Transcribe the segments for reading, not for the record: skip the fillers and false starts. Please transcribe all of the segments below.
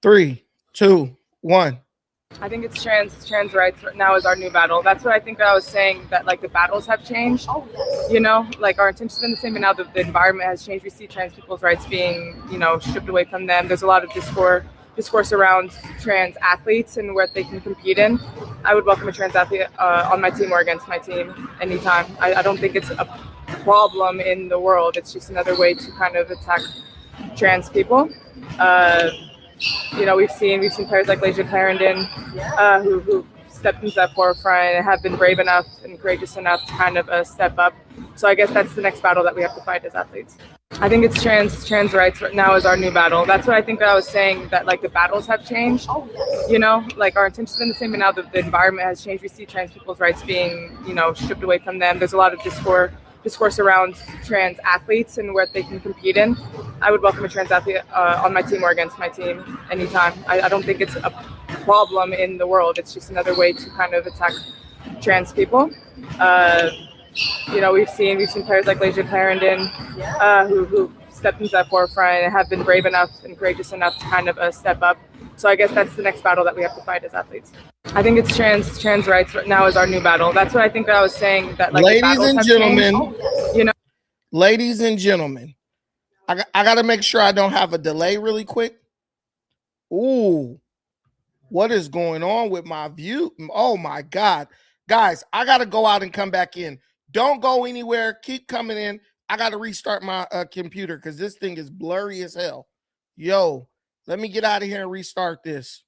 Three, two, one. I think it's trans rights now is our new battle. That's what I think I was saying, that like the battles have changed. You know, like our intentions have been the same, but now the environment has changed. We see trans people's rights being, stripped away from them. There's a lot of discourse around trans athletes and what they can compete in. I would welcome a trans athlete on my team or against my team anytime. I don't think it's a problem in the world. It's just another way to kind of attack trans people. Uh, we've seen players like Lasia Clarendon who stepped into that forefront and have been brave enough and courageous enough to kind of step up. So I guess that's the next battle that we have to fight as athletes. I think it's trans rights now is our new battle. That's what I think I was saying, that like the battles have changed. You know, like our intentions have been the same, but now the environment has changed. We see trans people's rights being, stripped away from them. There's a lot of discourse around trans athletes and what they can compete in. I would welcome a trans athlete on my team or against my team anytime. I don't think it's a problem in the world. It's just another way to kind of attack trans people. We've seen players like Lasia Clarendon who stepped into that forefront and have been brave enough and courageous enough to kind of step up. So I guess that's the next battle that we have to fight as athletes. I think it's trans rights now is our new battle. That's what I think I was saying, that like Ladies and gentlemen, changed. Ladies and gentlemen, I got to make sure I don't have a delay really quick. Ooh, what is going on with my view? Oh my God. Guys, I got to go out and come back in. Don't go anywhere. Keep coming in. I got to restart my computer because this thing is blurry as hell. Yo, let me get out of here and restart this.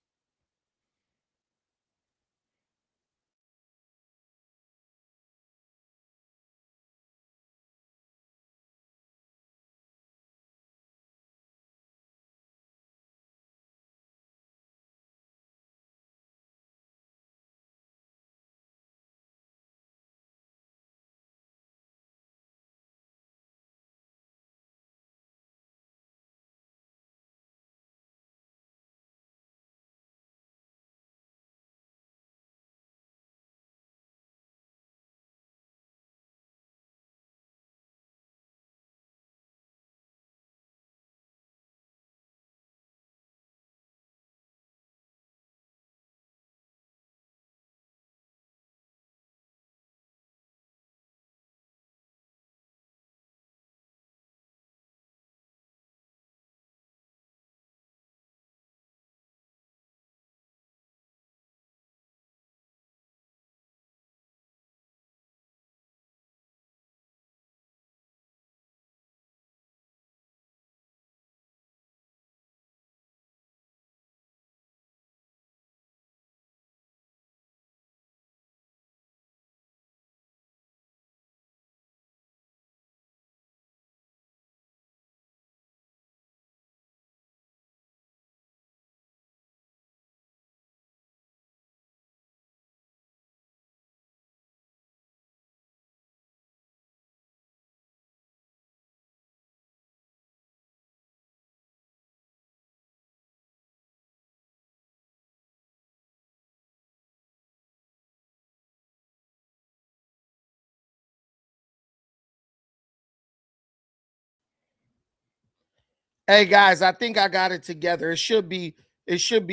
Hey guys, I think I got it together. It should be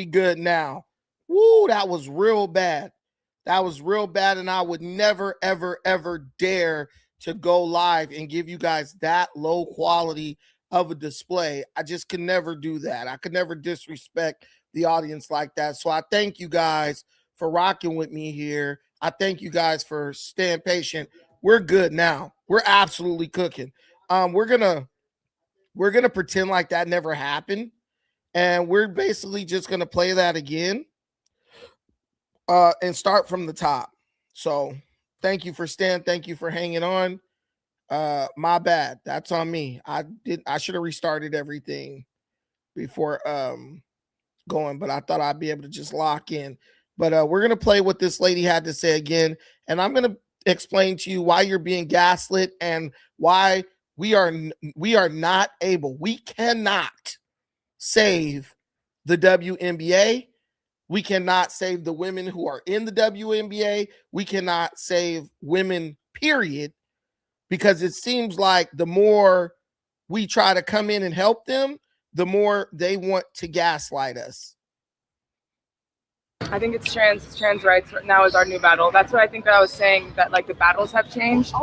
good now. Woo, that was real bad. That was real bad, and I would never, ever, ever dare to go live and give you guys that low quality of a display. I just could never do that. I could never disrespect the audience like that. So I thank you guys for rocking with me here. I thank you guys for staying patient. We're good now. We're absolutely cooking. We're gonna pretend like that never happened, and we're basically just gonna play that again and start from the top. So thank you for staying, thank you for hanging on. My bad, that's on me. I should have restarted everything before going, but I thought I'd be able to just lock in. But we're gonna play what this lady had to say again, and I'm gonna explain to you why you're being gaslit and why we are not able, we cannot save the WNBA. We cannot save the women who are in the WNBA. We cannot save women, period, because it seems like the more we try to come in and help them, the more they want to gaslight us. I think it's trans rights now is our new battle. That's what I think that I was saying, that like the battles have changed.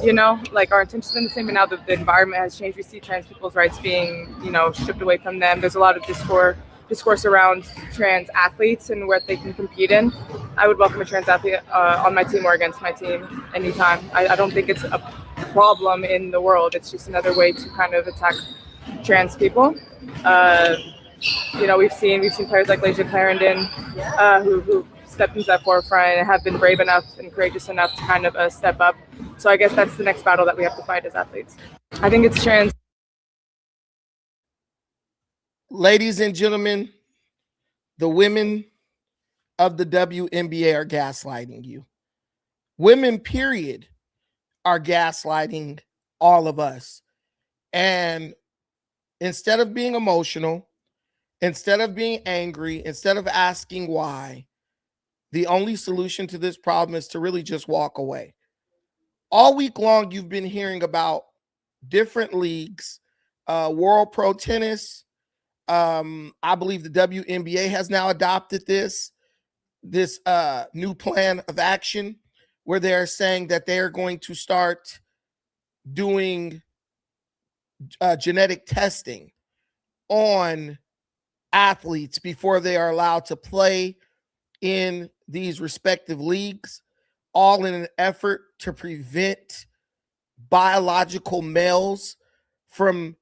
You know, like our intentions have been the same, but now the environment has changed. We see trans people's rights being, stripped away from them. There's a lot of discourse around trans athletes and what they can compete in. I would welcome a trans athlete on my team or against my team anytime. I don't think it's a problem in the world. It's just another way to kind of attack trans people. We've seen players like Lasia Clarendon who stepped into that forefront and have been brave enough and courageous enough to kind of step up. So I guess that's the next battle that we have to fight as athletes. I think it's trans. Ladies and gentlemen, the women of the WNBA are gaslighting you. Women, period, are gaslighting all of us. And instead of being emotional, instead of being angry, instead of asking why, the only solution to this problem is to really just walk away. All week long, you've been hearing about different leagues, World Pro Tennis. I believe the WNBA has now adopted this new plan of action where they're saying that they are going to start doing genetic testing on athletes before they are allowed to play in these respective leagues, all in an effort to prevent biological males from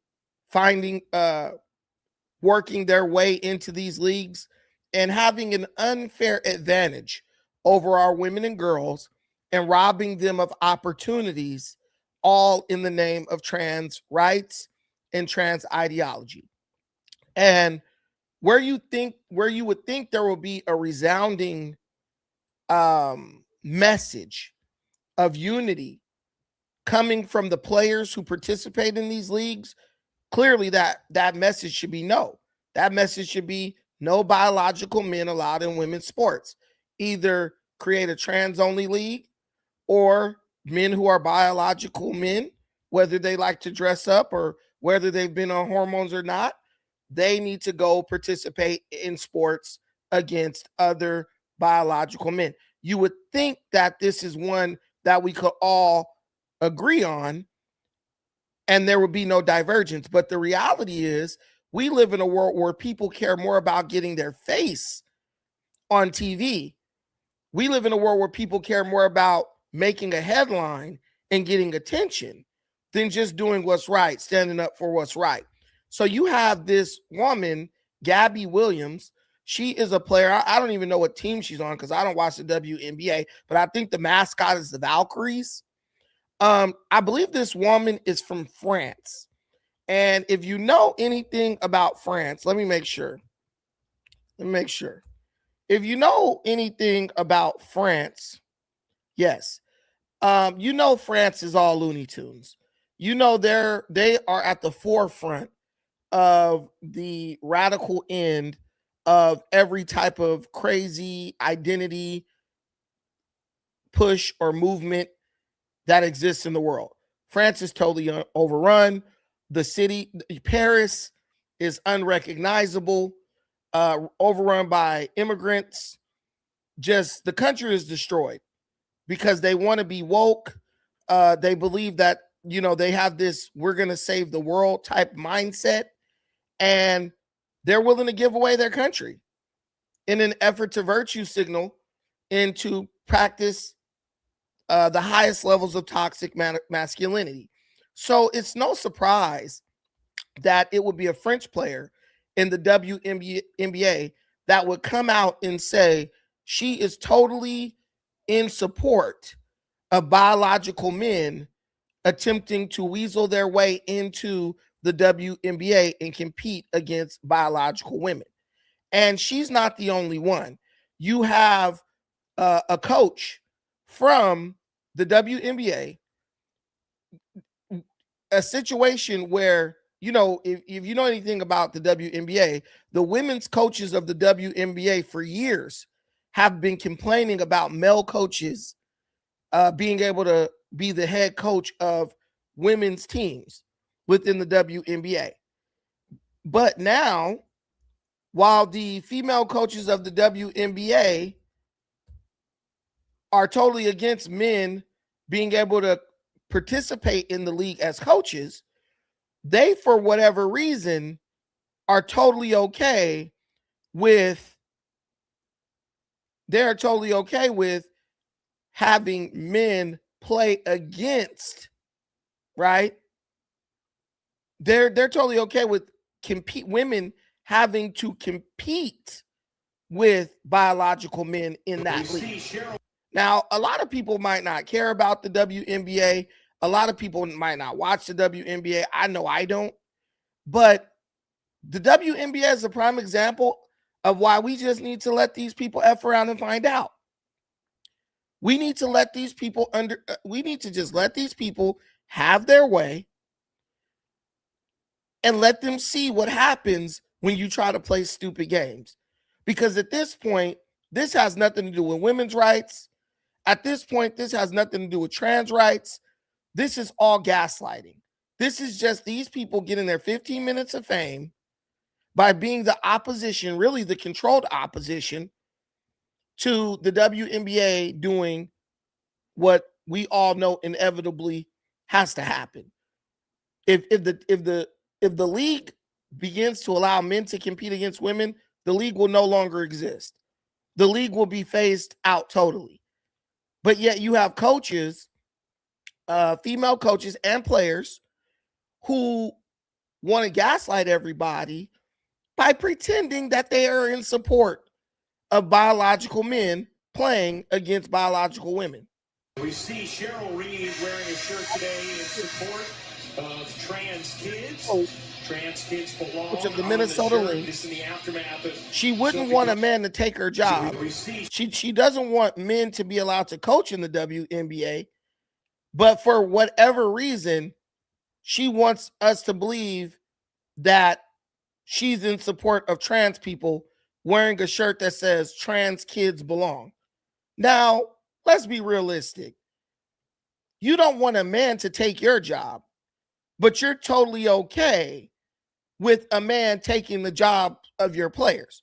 working their way into these leagues and having an unfair advantage over our women and girls and robbing them of opportunities, all in the name of trans rights and trans ideology. And where you would think there will be a resounding message of unity coming from the players who participate in these leagues, clearly that message should be no. That message should be no biological men allowed in women's sports. Either create a trans-only league, or men who are biological men, whether they like to dress up or whether they've been on hormones or not, they need to go participate in sports against other biological men. You would think that this is one that we could all agree on and there would be no divergence. But the reality is we live in a world where people care more about getting their face on TV. We live in a world where people care more about making a headline and getting attention than just doing what's right, standing up for what's right. So you have this woman, Gabby Williams. She is a player. I don't even know what team she's on because I don't watch the WNBA, but I think the mascot is the Valkyries. I believe this woman is from France. And if you know anything about France, let me make sure. If you know anything about France, yes. France is all Looney Tunes. They are at the forefront of the radical end of every type of crazy identity push or movement that exists in the world. France is totally overrun. The city, Paris, is unrecognizable, overrun by immigrants. Just the country is destroyed because they want to be woke. They believe that, they have this we're going to save the world type mindset, and they're willing to give away their country in an effort to virtue signal and to practice the highest levels of toxic masculinity. So it's no surprise that it would be a French player in the WNBA that would come out and say she is totally in support of biological men attempting to weasel their way into the WNBA and compete against biological women. And she's not the only one. You have a coach from the WNBA, a situation where, if you know anything about the WNBA, the women's coaches of the WNBA for years have been complaining about male coaches being able to be the head coach of women's teams within the WNBA. But now, while the female coaches of the WNBA are totally against men being able to participate in the league as coaches, they, for whatever reason, are totally okay with having men play against, right? They're totally okay with women having to compete with biological men in that league. Now, a lot of people might not care about the WNBA. A lot of people might not watch the WNBA. I know I don't. But the WNBA is a prime example of why we just need to let these people F around and find out. We need to let these people just let these people have their way and let them see what happens when you try to play stupid games. Because at this point, this has nothing to do with women's rights. At this point, this has nothing to do with trans rights. This is all gaslighting. This is just these people getting their 15 minutes of fame by being the opposition, really the controlled opposition to the WNBA doing what we all know inevitably has to happen. If the league begins to allow men to compete against women, the league will no longer exist. The league will be phased out totally. But yet you have coaches, female coaches and players who want to gaslight everybody by pretending that they are in support of biological men playing against biological women. We see Cheryl Reed wearing a shirt today in support of trans kids. Trans kids belong. Which of the Minnesota Link. This in the aftermath of she wouldn't want a man to take her job. She doesn't want men to be allowed to coach in the WNBA. But for whatever reason, she wants us to believe that she's in support of trans people wearing a shirt that says trans kids belong. Now, let's be realistic. You don't want a man to take your job, but you're totally okay with a man taking the job of your players.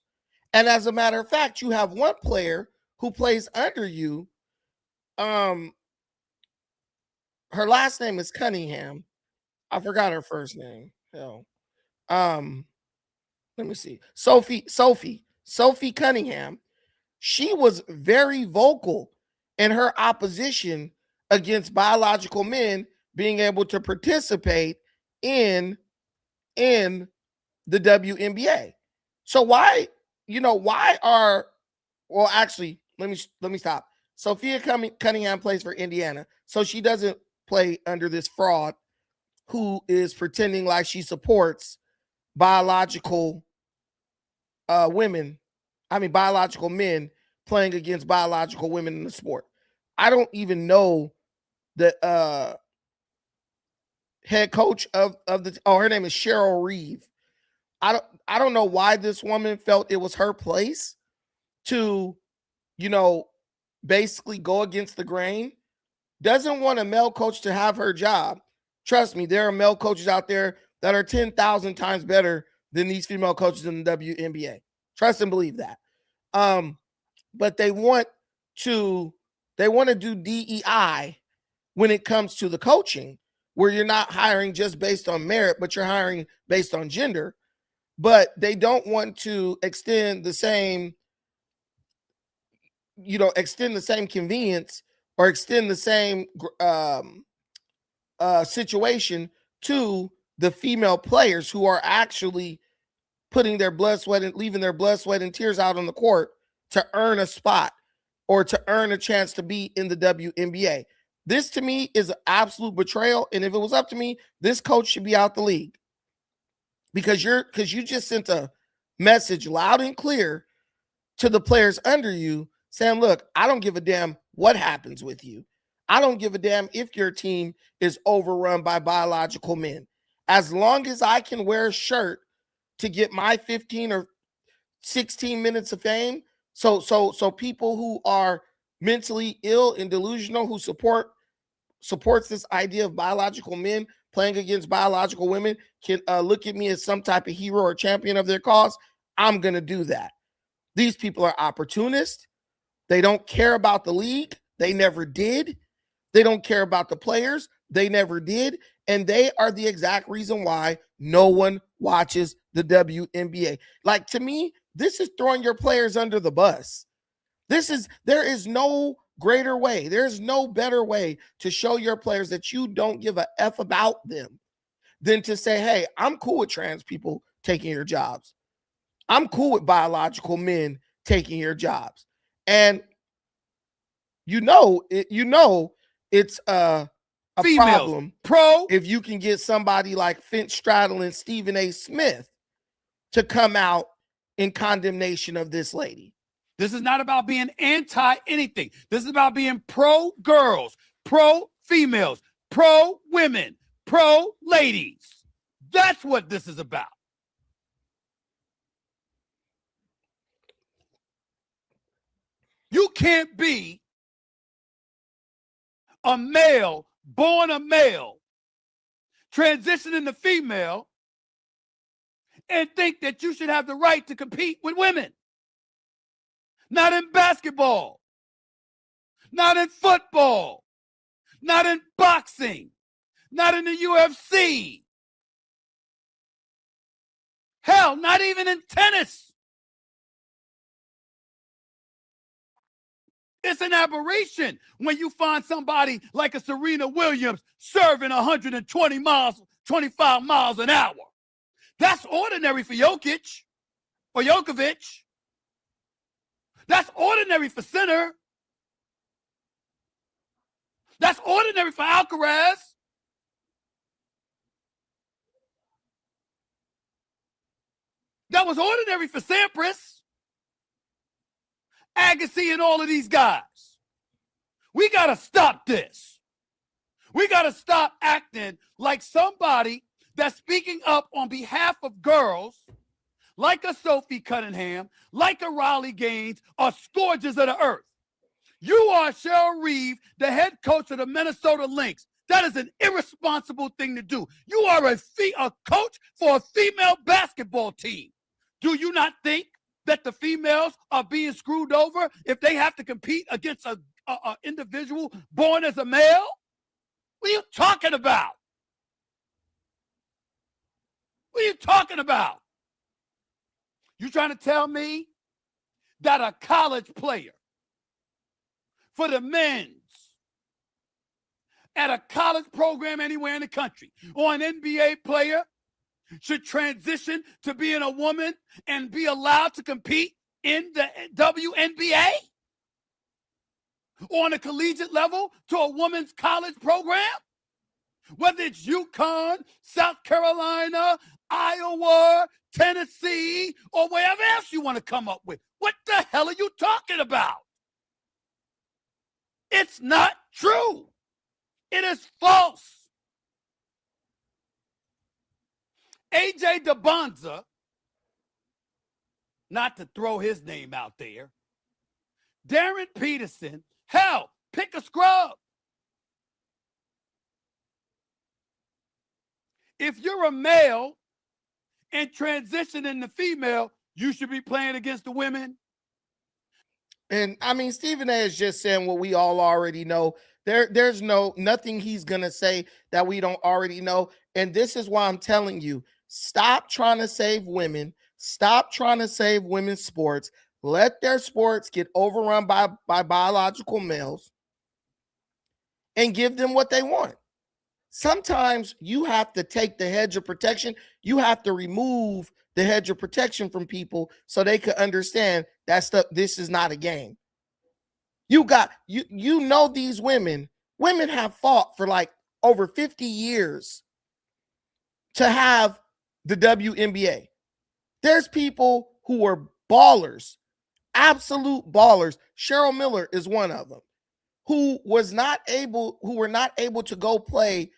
And as a matter of fact, you have one player who plays under you. Her last name is Cunningham. I forgot her first name. Hell. Let me see. Sophie Cunningham. She was very vocal in her opposition against biological men being able to participate in the WNBA. So why actually, let me stop. Sophia Cunningham plays for Indiana, so she doesn't play under this fraud who is pretending like she supports biological biological men playing against biological women in the sport. I don't even know the head coach of her name is Cheryl Reeve. I don't know why this woman felt it was her place to, basically go against the grain. Doesn't want a male coach to have her job. Trust me, there are male coaches out there that are 10,000 times better than these female coaches in the WNBA. Trust and believe that. But they want to do DEI when it comes to the coaching, where you're not hiring just based on merit, but you're hiring based on gender. But they don't want to extend the same convenience or extend the same situation to the female players who are actually putting their blood, sweat, and leaving their blood, sweat, and tears out on the court to earn a spot or to earn a chance to be in the WNBA. This to me is an absolute betrayal. And if it was up to me, this coach should be out the league. Because you just sent a message loud and clear to the players under you saying, look, I don't give a damn what happens with you. I don't give a damn if your team is overrun by biological men. As long as I can wear a shirt to get my 15 or 16 minutes of fame, so people who are mentally ill and delusional who supports this idea of biological men playing against biological women can look at me as some type of hero or champion of their cause, I'm going to do that. These people are opportunists. They don't care about the league. They never did. They don't care about the players. They never did. And they are the exact reason why no one watches the WNBA. Like, to me, this is throwing your players under the bus. There is no greater way. There's no better way to show your players that you don't give a F about them than to say, hey, I'm cool with trans people taking your jobs. I'm cool with biological men taking your jobs. And it's a problem if you can get somebody like Finch Straddle and Stephen A. Smith to come out in condemnation of this lady. This is not about being anti-anything. This is about being pro-girls, pro-females, pro-women, pro-ladies. That's what this is about. You can't be a male, born a male, transitioning to female, and think that you should have the right to compete with women. Not in basketball, not in football, not in boxing, not in the UFC. Hell, not even in tennis. It's an aberration when you find somebody like a Serena Williams serving 120 miles, 25 miles an hour. That's ordinary for Jokic or Jokovic. That's ordinary for Sinner. That's ordinary for Alcaraz. That was ordinary for Sampras, Agassi, and all of these guys. We got to stop this. We got to stop acting like somebody that's speaking up on behalf of girls, like a Sophie Cunningham, like a Riley Gaines, are scourges of the earth. You are Cheryl Reeve, the head coach of the Minnesota Lynx. That is an irresponsible thing to do. You are a coach for a female basketball team. Do you not think that the females are being screwed over if they have to compete against a individual born as a male? What are you talking about? What are you talking about? You trying to tell me that a college player for the men's at a college program anywhere in the country or an NBA player should transition to being a woman and be allowed to compete in the WNBA? Or on a collegiate level to a women's college program? Whether it's UConn, South Carolina, Iowa, Tennessee, or wherever else you want to come up with. What the hell are you talking about? It's not true. It is false. AJ DeBonza, not to throw his name out there, Darren Peterson, hell, pick a scrub. If you're a male and transitioning to female, you should be playing against the women. And I mean, Stephen A is just saying what we all already know. There's nothing he's gonna say that we don't already know. And this is why I'm telling you, stop trying to save women. Stop trying to save women's sports. Let their sports get overrun by biological males and give them what they want. Sometimes you have to take the hedge of protection. You have to remove the hedge of protection from people so they could understand that stuff. This is not a game. You know these women have fought for like over 50 years to have the WNBA. There's people who are ballers, absolute ballers. Cheryl Miller is one of them, who were not able to go play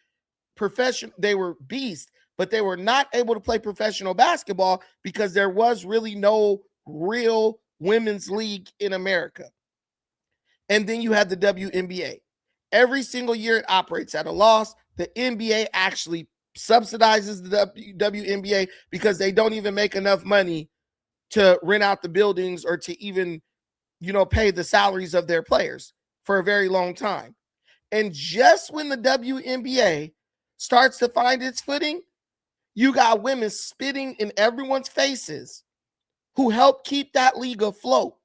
professional. They were beasts, but they were not able to play professional basketball because there was really no real women's league in America. And then you have the WNBA. Every single year it operates at a loss. the NBA actually subsidizes the WNBA because they don't even make enough money to rent out the buildings or to even, pay the salaries of their players for a very long time. And just when the WNBA starts to find its footing, you got women spitting in everyone's faces who help keep that league afloat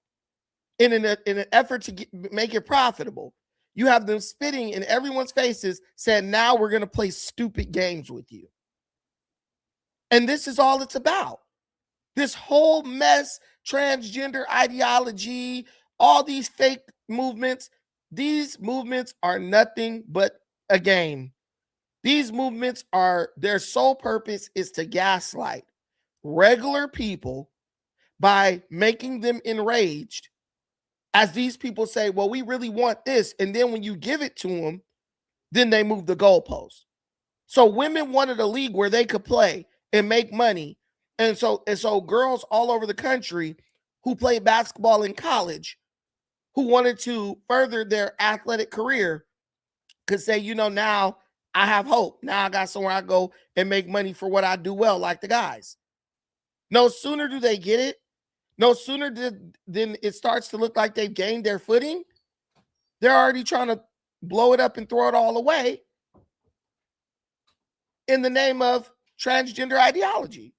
in an effort to make it profitable. You have them spitting in everyone's faces saying, now we're going to play stupid games with you. And this is all it's about. This whole mess, transgender ideology, all these fake movements, these movements are nothing but a game. These movements their sole purpose is to gaslight regular people by making them enraged as these people say, well, we really want this. And then when you give it to them, then they move the goalposts. So women wanted a league where they could play and make money. And so girls all over the country who played basketball in college, who wanted to further their athletic career, could say, now I have hope. Now I got somewhere I go and make money for what I do well, like the guys. No sooner do they get it, no sooner than it starts to look like they've gained their footing, they're already trying to blow it up and throw it all away in the name of transgender ideology.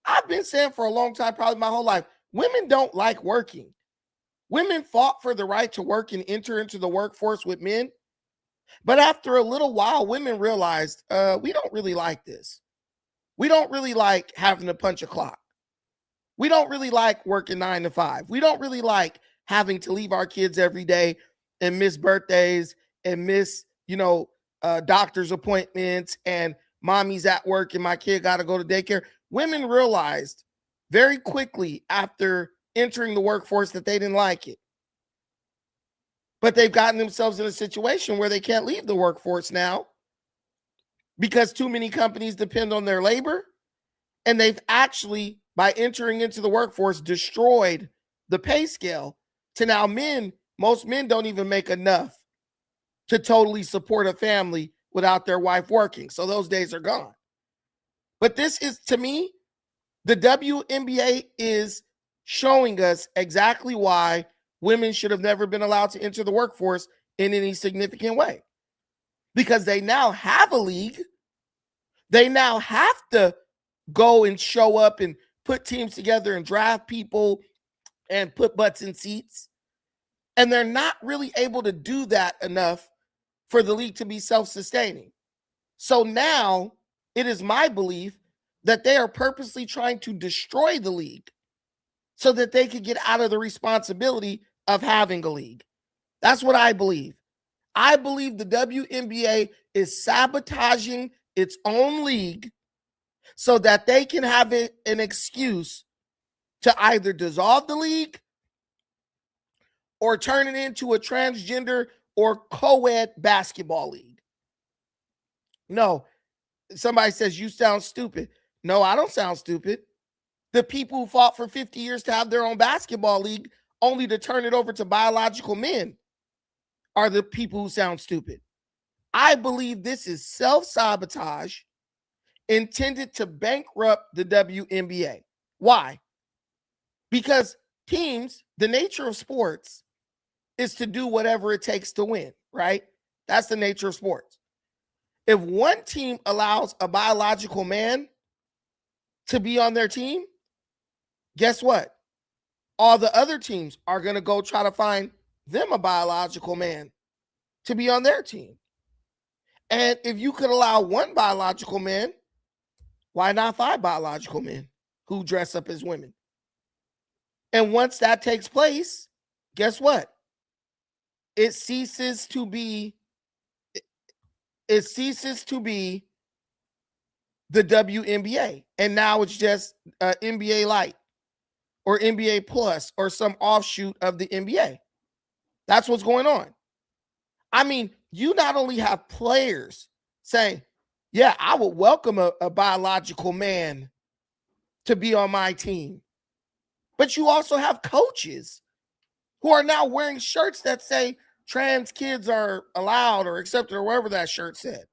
I've been saying for a long time, probably my whole life, women don't like working. Women fought for the right to work and enter into the workforce with men. But after a little while, women realized we don't really like this. We don't really like having to punch a clock. We don't really like working 9 to 5. We don't really like having to leave our kids every day and miss birthdays and miss, doctor's appointments and mommy's at work and my kid got to go to daycare. Women realized very quickly after entering the workforce that they didn't like it. But they've gotten themselves in a situation where they can't leave the workforce now because too many companies depend on their labor. And they've actually, by entering into the workforce, destroyed the pay scale to now most men don't even make enough to totally support a family without their wife working. So those days are gone. But this is, to me, the WNBA is showing us exactly why women should have never been allowed to enter the workforce in any significant way. Because they now have a league. They now have to go and show up and put teams together and draft people and put butts in seats. And they're not really able to do that enough for the league to be self-sustaining. So now it is my belief that they are purposely trying to destroy the league so that they could get out of the responsibility of having a league. That's what I believe. I believe the WNBA is sabotaging its own league so that they can have an excuse to either dissolve the league or turn it into a transgender or co-ed basketball league. No, somebody says you sound stupid. No, I don't sound stupid. The people who fought for 50 years to have their own basketball league only to turn it over to biological men are the people who sound stupid. I believe this is self-sabotage intended to bankrupt the WNBA. Why? Because teams, the nature of sports is to do whatever it takes to win, right? That's the nature of sports. If one team allows a biological man to be on their team, guess what? All the other teams are going to go try to find them a biological man to be on their team. And if you could allow one biological man, why not 5 biological men who dress up as women? And once that takes place, guess what? It ceases to be the WNBA. And now it's just NBA Light or NBA Plus or some offshoot of the NBA. That's what's going on. I mean, you not only have players saying, yeah, I would welcome a biological man to be on my team, but you also have coaches who are now wearing shirts that say trans kids are allowed or accepted or whatever that shirt said.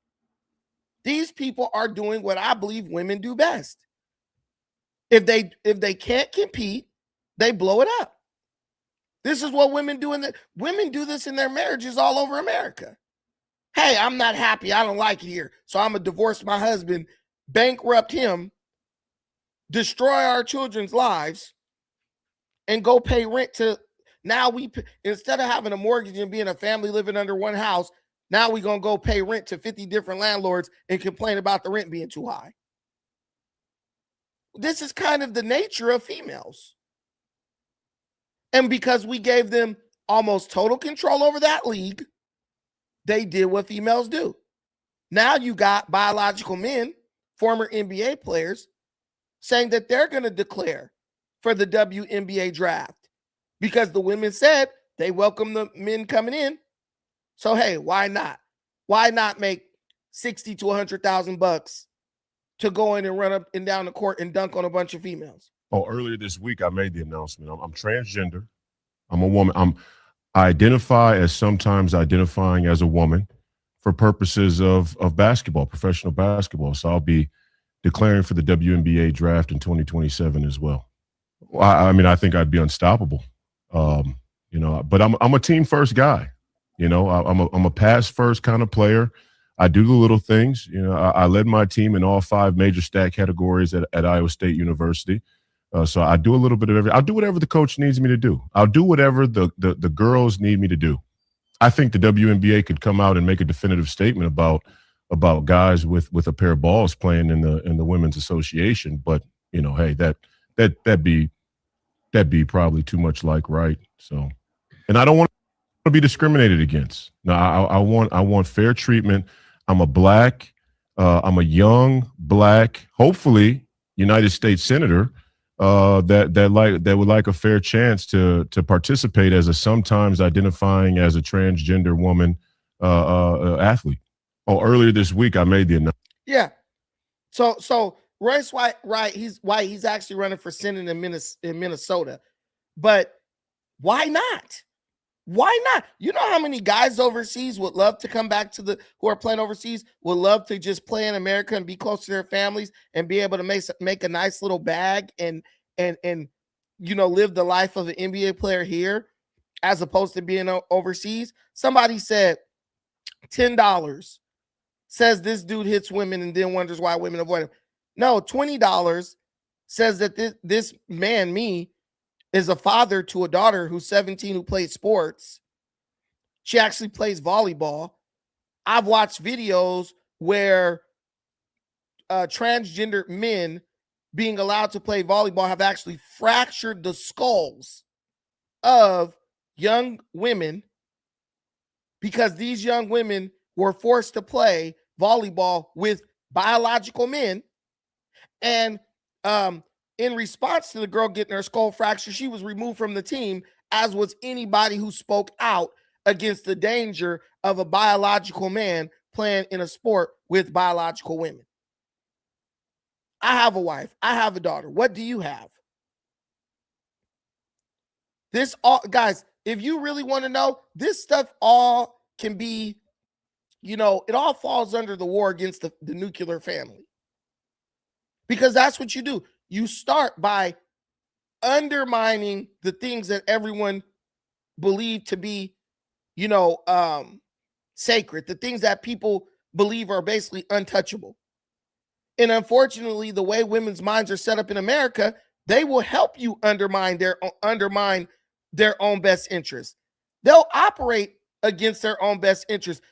These people are doing what I believe women do best. If they can't compete, they blow it up. This is what women do women do this in their marriages all over America. Hey, I'm not happy. I don't like it here. So I'm going to divorce my husband, bankrupt him, destroy our children's lives, and go pay rent to, now instead of having a mortgage and being a family living under one house, now we're going to go pay rent to 50 different landlords and complain about the rent being too high. This is kind of the nature of females. And because we gave them almost total control over that league, they did what females do. Now you got biological men, former NBA players, saying that they're going to declare for the WNBA draft because the women said they welcome the men coming in. So, hey, why not? Why not make $60,000 to $100,000 to go in and run up and down the court and dunk on a bunch of females? Oh, earlier this week, I made the announcement. I'm transgender. I'm a woman. I identify as sometimes identifying as a woman for purposes of basketball, professional basketball. So I'll be declaring for the WNBA draft in 2027 as well. I mean, I think I'd be unstoppable, but I'm a team first guy. I'm a pass first kind of player. I do the little things. I led my team in all 5 major stat categories at Iowa State University. So I do a little bit of everything. I'll do whatever the coach needs me to do. I'll do whatever the girls need me to do. I think the WNBA could come out and make a definitive statement about guys with a pair of balls playing in the women's association. But hey, that'd be probably too much like right. So, and I don't want to be discriminated against. No, I want fair treatment. I'm a young black, hopefully United States senator that would like a fair chance to participate as a sometimes identifying as a transgender woman athlete. Oh, earlier this week I made the announcement. Yeah. So Royce White, he's actually running for Senate in Minnesota. But why not? Why not? You know how many guys overseas would love to come back who are playing overseas, would love to just play in America and be close to their families and be able to make a nice little bag and live the life of an NBA player here as opposed to being overseas. Somebody said $10 says this dude hits women and then wonders why women avoid him. No, $20 says that this man, me, is a father to a daughter who's 17 who plays sports. She actually plays volleyball. I've watched videos where transgender men being allowed to play volleyball have actually fractured the skulls of young women because these young women were forced to play volleyball with biological men. And in response to the girl getting her skull fractured, she was removed from the team, as was anybody who spoke out against the danger of a biological man playing in a sport with biological women. I have a wife. I have a daughter. What do you have? This all, guys, if you really want to know, this stuff all can be, it all falls under the war against the nuclear family. Because that's what you do. You start by undermining the things that everyone believed to be, sacred, the things that people believe are basically untouchable. And unfortunately, the way women's minds are set up in America, they will help you undermine their own best interests. They'll operate against their own best interests,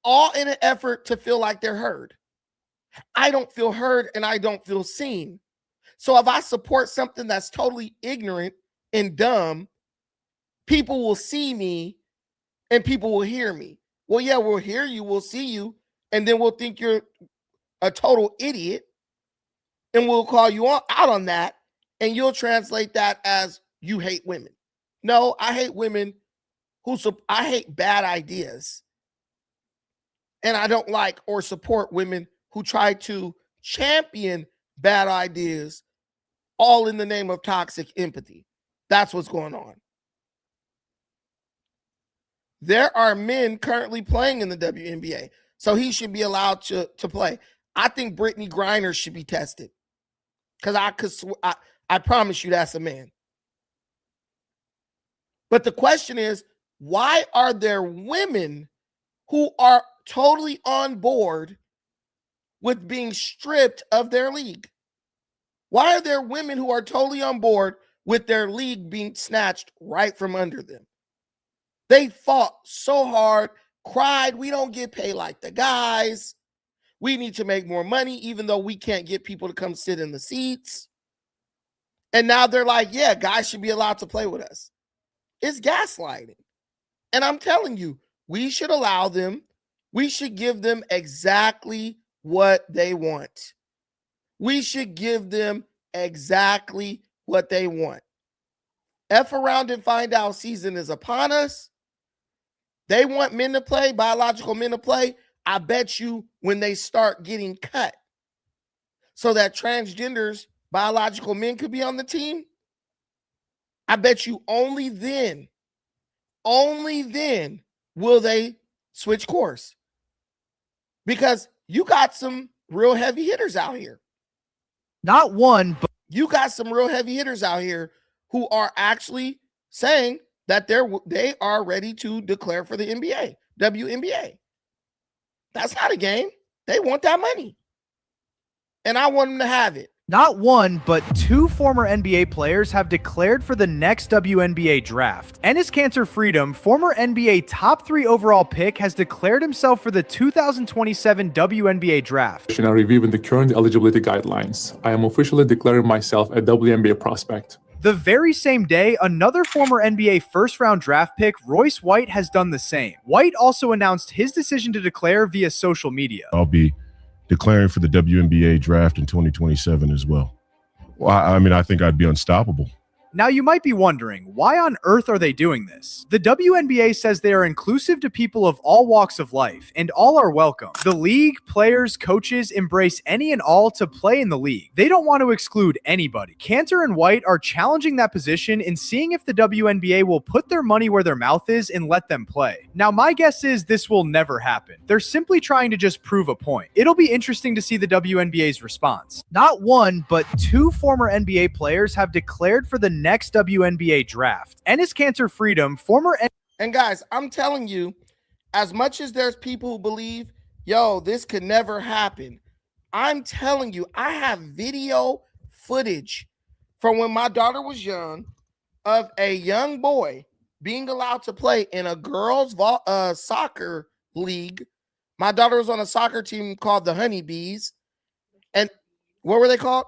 all in an effort to feel like they're heard. I don't feel heard and I don't feel seen. So if I support something that's totally ignorant and dumb, people will see me and people will hear me. Well, yeah, we'll hear you, we'll see you, and then we'll think you're a total idiot and we'll call you out on that, and you'll translate that as you hate women. No, I hate women I hate bad ideas. And I don't like or support women who try to champion bad ideas, all in the name of toxic empathy. That's what's going on. There are men currently playing in the WNBA. So he should be allowed to play. I think Brittany Griner should be tested. Because I promise you that's a man. But the question is, why are there women who are totally on board with being stripped of their league? Why are there women who are totally on board with their league being snatched right from under them? They fought so hard, cried, we don't get paid like the guys. We need to make more money, even though we can't get people to come sit in the seats. And now they're like, yeah, guys should be allowed to play with us. It's gaslighting. And I'm telling you, we should allow them. We should give them exactly what they want. We should give them exactly what they want. F around and find out season is upon us. They want men to play, biological men to play. I bet you when they start getting cut so that transgenders, biological men could be on the team, I bet you only then will they switch course. Because you got some real heavy hitters out here. Not one, but You got some real heavy hitters out here who are actually saying that they are ready to declare for the NBA, WNBA. That's not a game. They want that money. And I want them to have it. not one, but two former NBA players have declared for the next WNBA draft. Enes Kanter Freedom, former NBA top 3 overall pick, has declared himself for the 2027 WNBA draft. Now reviewing the current eligibility guidelines, I am officially declaring myself a WNBA prospect. The very same day, another former NBA first-round draft pick, Royce White, has done the same. White also announced his decision to declare via social media. I'll be declaring for the WNBA draft in 2027 as well. Well, I mean, I think I'd be unstoppable. Now you might be wondering, why on earth are they doing this? The WNBA says they are inclusive to people of all walks of life, and all are welcome. The league, players, coaches embrace any and all to play in the league. They don't want to exclude anybody. Kanter and White are challenging that position and seeing if the WNBA will put their money where their mouth is and let them play. Now my guess is this will never happen. They're simply trying to just prove a point. It'll be interesting to see the WNBA's response. Not one, but two former NBA players have declared for the next WNBA draft. Enes Kanter Freedom, former... And guys, I'm telling you, as much as there's people who believe, yo, this could never happen, I'm telling you, I have video footage from when my daughter was young of a young boy being allowed to play in a girls' soccer league. My daughter was on a soccer team called the Honeybees. And what were they called?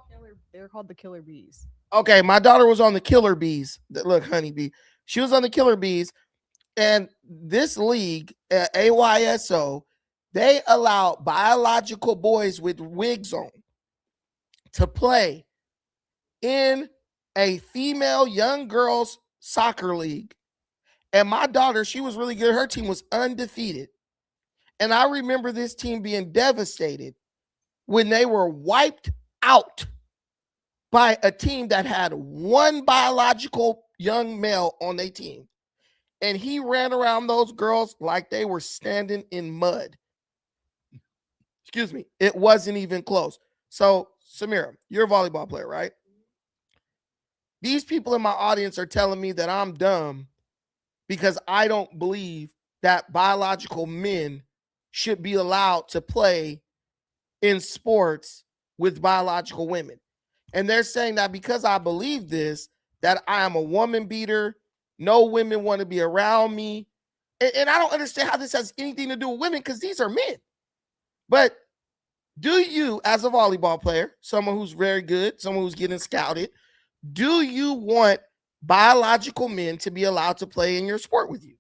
They were called the Killer Bees. Okay, my daughter was on the Killer Bees. Look, Honeybee. She was on the Killer Bees. And this league, AYSO, they allow biological boys with wigs on to play in a female young girls soccer league. And my daughter, she was really good. Her team was undefeated. And I remember this team being devastated when they were wiped out by a team that had one biological young male on their team. And he ran around those girls like they were standing in mud. Excuse me. It wasn't even close. So, Samira, you're a volleyball player, right? These people in my audience are telling me that I'm dumb because I don't believe that biological men should be allowed to play in sports with biological women. And they're saying that because I believe this, that I am a woman beater. No women want to be around me. And I don't understand how this has anything to do with women because these are men. But do you, as a volleyball player, someone who's very good, someone who's getting scouted, do you want biological men to be allowed to play in your sport with you?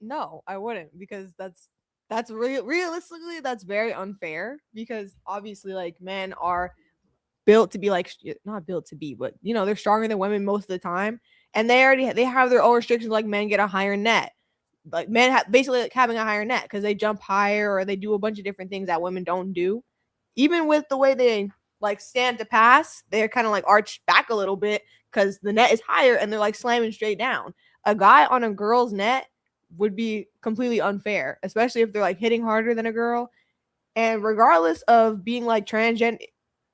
No, I wouldn't, because that's realistically that's very unfair, because obviously like men are built to be like, not built to be, but you know, they're stronger than women most of the time, and they have their own restrictions. Like men get a higher net, like men basically like having a higher net because they jump higher or they do a bunch of different things that women don't do. Even with the way they like stand to pass, they're kind of like arched back a little bit because the net is higher and they're like slamming straight down. A guy on a girl's net would be completely unfair, especially if they're like hitting harder than a girl. And regardless of being like transgender,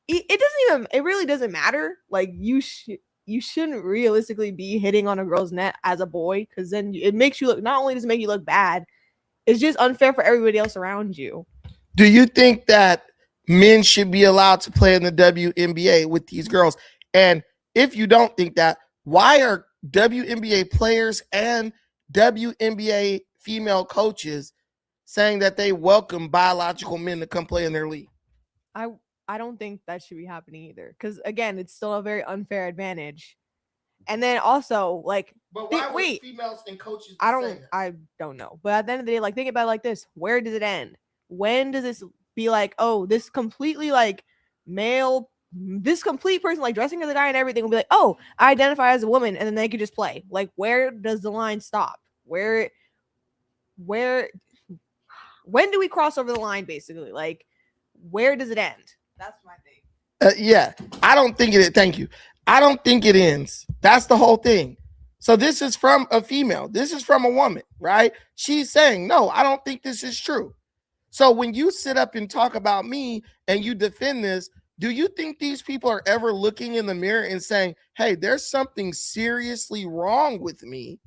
it really doesn't matter. Like you shouldn't realistically be hitting on a girl's net as a boy, because then it makes you look, not only does it make you look bad, it's just unfair for everybody else around you. Do you think that men should be allowed to play in the WNBA with these girls? And if you don't think that, why are WNBA players and WNBA female coaches saying that they welcome biological men to come play in their league? I don't think that should be happening either, because again, it's still a very unfair advantage. And then also, like, But why would females and coaches? I don't know. But at the end of the day, like, think about it like this: where does it end? When does this be like, oh, this completely like male, this complete person like dressing as a guy and everything will be like, oh, I identify as a woman, and then they could just play? Like, where does the line stop? When do we cross over the line? Basically, like, where does it end? That's my thing. Yeah, I don't think it. Thank you. I don't think it ends. That's the whole thing. So this is from a female. This is from a woman, right? She's saying, no, I don't think this is true. So when you sit up and talk about me and you defend this, do you think these people are ever looking in the mirror and saying, hey, there's something seriously wrong with me?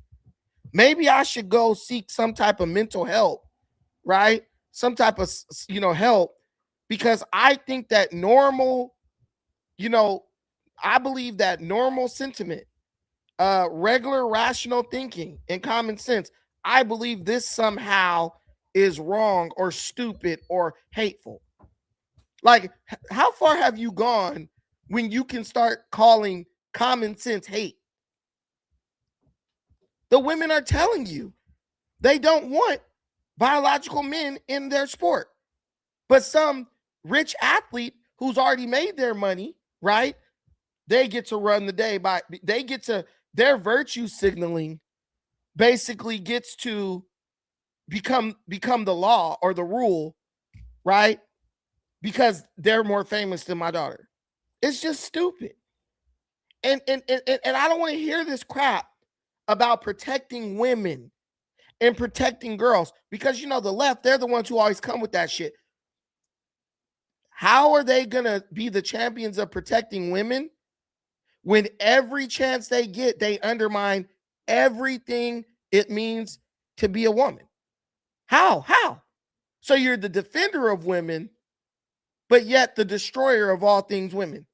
Maybe I should go seek some type of mental help, right? Some type of, help, because I think that normal, I believe that normal sentiment, regular rational thinking and common sense, I believe this somehow is wrong or stupid or hateful. Like, how far have you gone when you can start calling common sense hate? The women are telling you they don't want biological men in their sport. But some rich athlete who's already made their money, right? They get to run the day their virtue signaling basically gets to become the law or the rule, right? Because they're more famous than my daughter. It's just stupid. And I don't want to hear this crap about protecting women and protecting girls, because the left, they're the ones who always come with that shit. How are they going to be the champions of protecting women when every chance they get, they undermine everything it means to be a woman? How? So you're the defender of women, but yet the destroyer of all things women.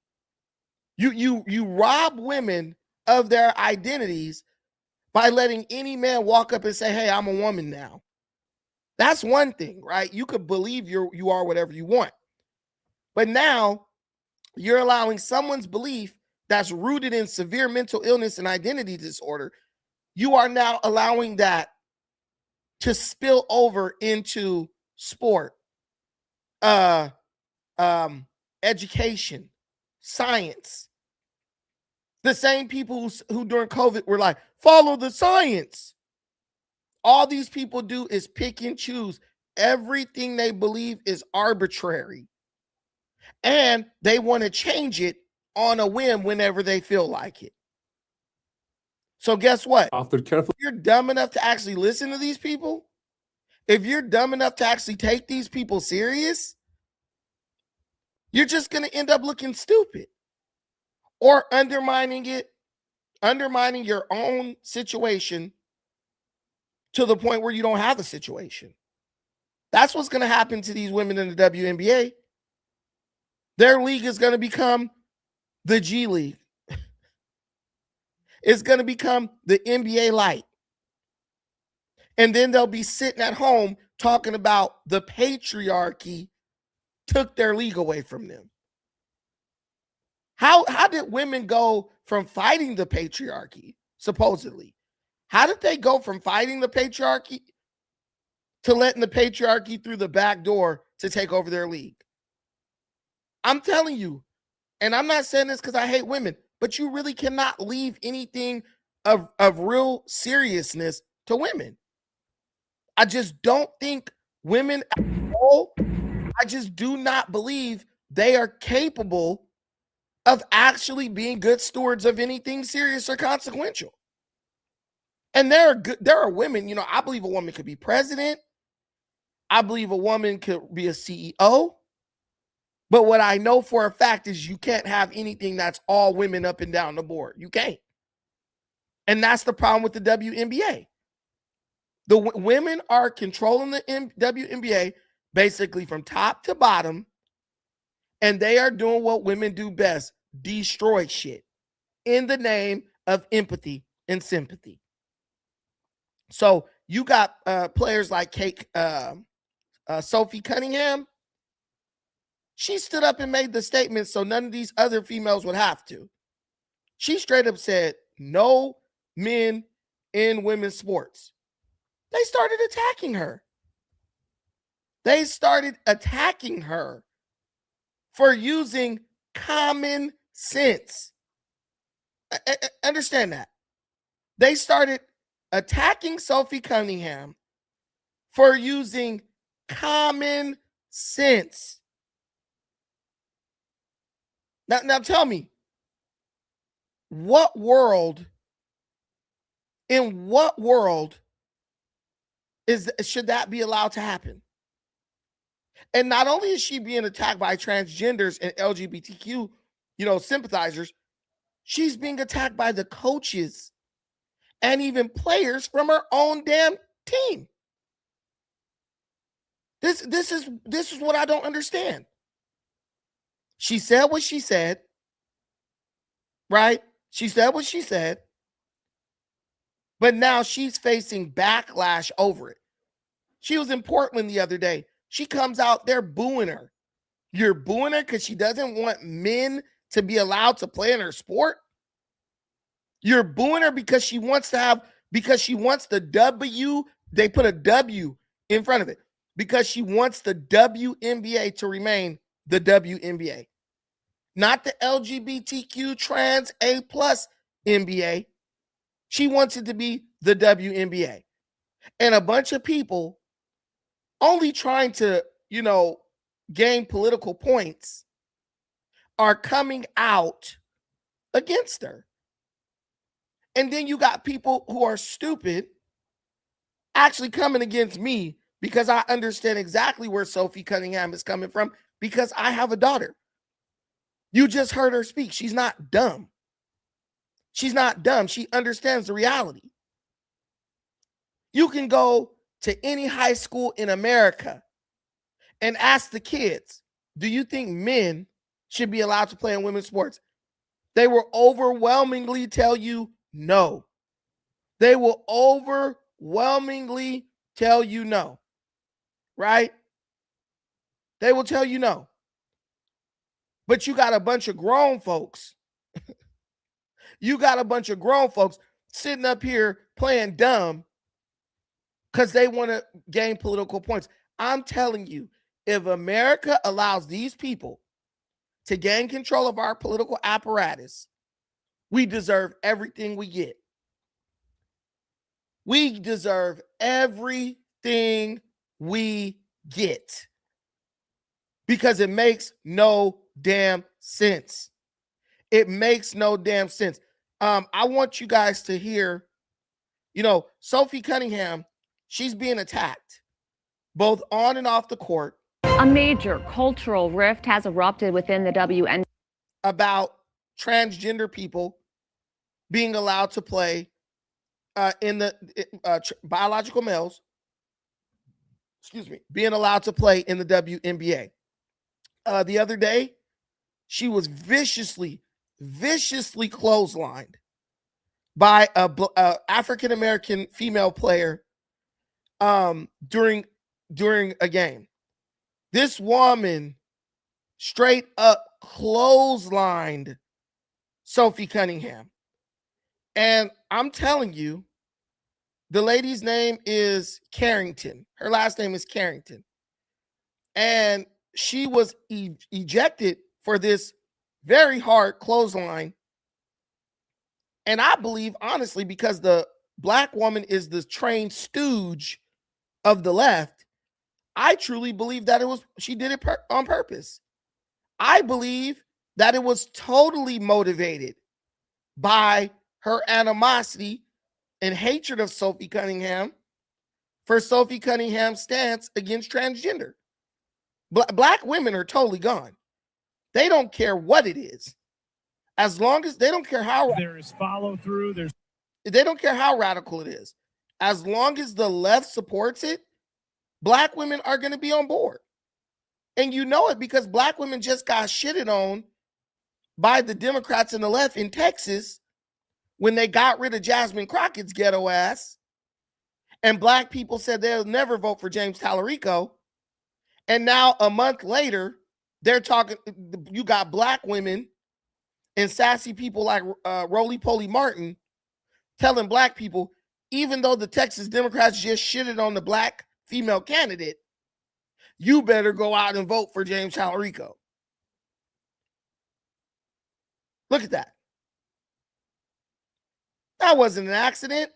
You rob women of their identities by letting any man walk up and say, hey, I'm a woman now. That's one thing, right? You could believe you are whatever you want. But now you're allowing someone's belief that's rooted in severe mental illness and identity disorder. You are now allowing that to spill over into sport, education, science. The same people who during COVID were like, follow the science. All these people do is pick and choose. Everything they believe is arbitrary. And they want to change it on a whim whenever they feel like it. So guess what? If you're dumb enough to actually listen to these people, if you're dumb enough to actually take these people serious, you're just going to end up looking stupid or undermining your own situation to the point where you don't have a situation. That's what's going to happen to these women in the WNBA. Their league is going to become the G League. It's going to become the NBA Light. And then they'll be sitting at home talking about the patriarchy took their league away from them. How did women go from fighting the patriarchy, supposedly? How did they go from fighting the patriarchy to letting the patriarchy through the back door to take over their league? I'm telling you, and I'm not saying this because I hate women, but you really cannot leave anything of real seriousness to women. I just don't think women at all, I just do not believe they are capable of actually being good stewards of anything serious or consequential. And there are women, I believe a woman could be president. I believe a woman could be a CEO. But what I know for a fact is you can't have anything that's all women up and down the board. You can't. And that's the problem with the WNBA. The women are controlling the WNBA basically from top to bottom, and they are doing what women do best, destroy shit in the name of empathy and sympathy. So you got players like Sophie Cunningham. She stood up and made the statement so none of these other females would have to. She straight up said, no men in women's sports. They started attacking her. They started attacking her for using common sense. Understand that. They started attacking Sophie Cunningham for using common sense. Now tell me, in what world should that be allowed to happen? And not only is she being attacked by transgenders and LGBTQ, sympathizers, she's being attacked by the coaches and even players from her own damn team. This is what I don't understand. She said what she said, right? She said what she said, but now she's facing backlash over it. She was in Portland the other day. She comes out, they're booing her. You're booing her because she doesn't want men to be allowed to play in her sport? You're booing her because she wants the W, they put a W in front of it, because she wants the WNBA to remain the WNBA. Not the LGBTQ trans A+ NBA. She wants it to be the WNBA. And a bunch of people only trying to, gain political points are coming out against her. And then you got people who are stupid actually coming against me because I understand exactly where Sophie Cunningham is coming from, because I have a daughter. You just heard her speak. She's not dumb. She's not dumb. She understands the reality. You can go to any high school in America and ask the kids, do you think men should be allowed to play in women's sports? They will overwhelmingly tell you no. They will overwhelmingly tell you no, right? They will tell you no. But you got a bunch of grown folks. You got a bunch of grown folks sitting up here playing dumb because they want to gain political points. I'm telling you, if America allows these people to gain control of our political apparatus, we deserve everything we get. We deserve everything we get because it makes no damn sense. It makes no damn sense. I want you guys to hear, Sophie Cunningham, she's being attacked both on and off the court. A major cultural rift has erupted within the WNBA about transgender people being allowed to play in the biological males, being allowed to play in the WNBA. The other day, she was viciously clotheslined by a African-American female player during a game. This woman straight up clotheslined Sophie Cunningham. And I'm telling you, the lady's name is Carrington. Her last name is Carrington. And she was ejected for this very hard clothesline. And I believe, honestly, because the black woman is the trained stooge of the left, I truly believe that she did it on purpose. I believe that it was totally motivated by her animosity and hatred of Sophie Cunningham for Sophie Cunningham's stance against transgender. Black women are totally gone. They don't care what it is. As long as they don't care how There is follow through. they don't care how radical it is. As long as the left supports it, black women are going to be on board. And you know it because black women just got shitted on by the Democrats and the left in Texas when they got rid of Jasmine Crockett's ghetto ass. And black people said they'll never vote for James Tallarico. And now a month later, they're talking, you got black women and sassy people like Roly Poly Martin telling black people, even though the Texas Democrats just shitted on the black female candidate, you better go out and vote for James Tallarico. Look at that. That wasn't an accident.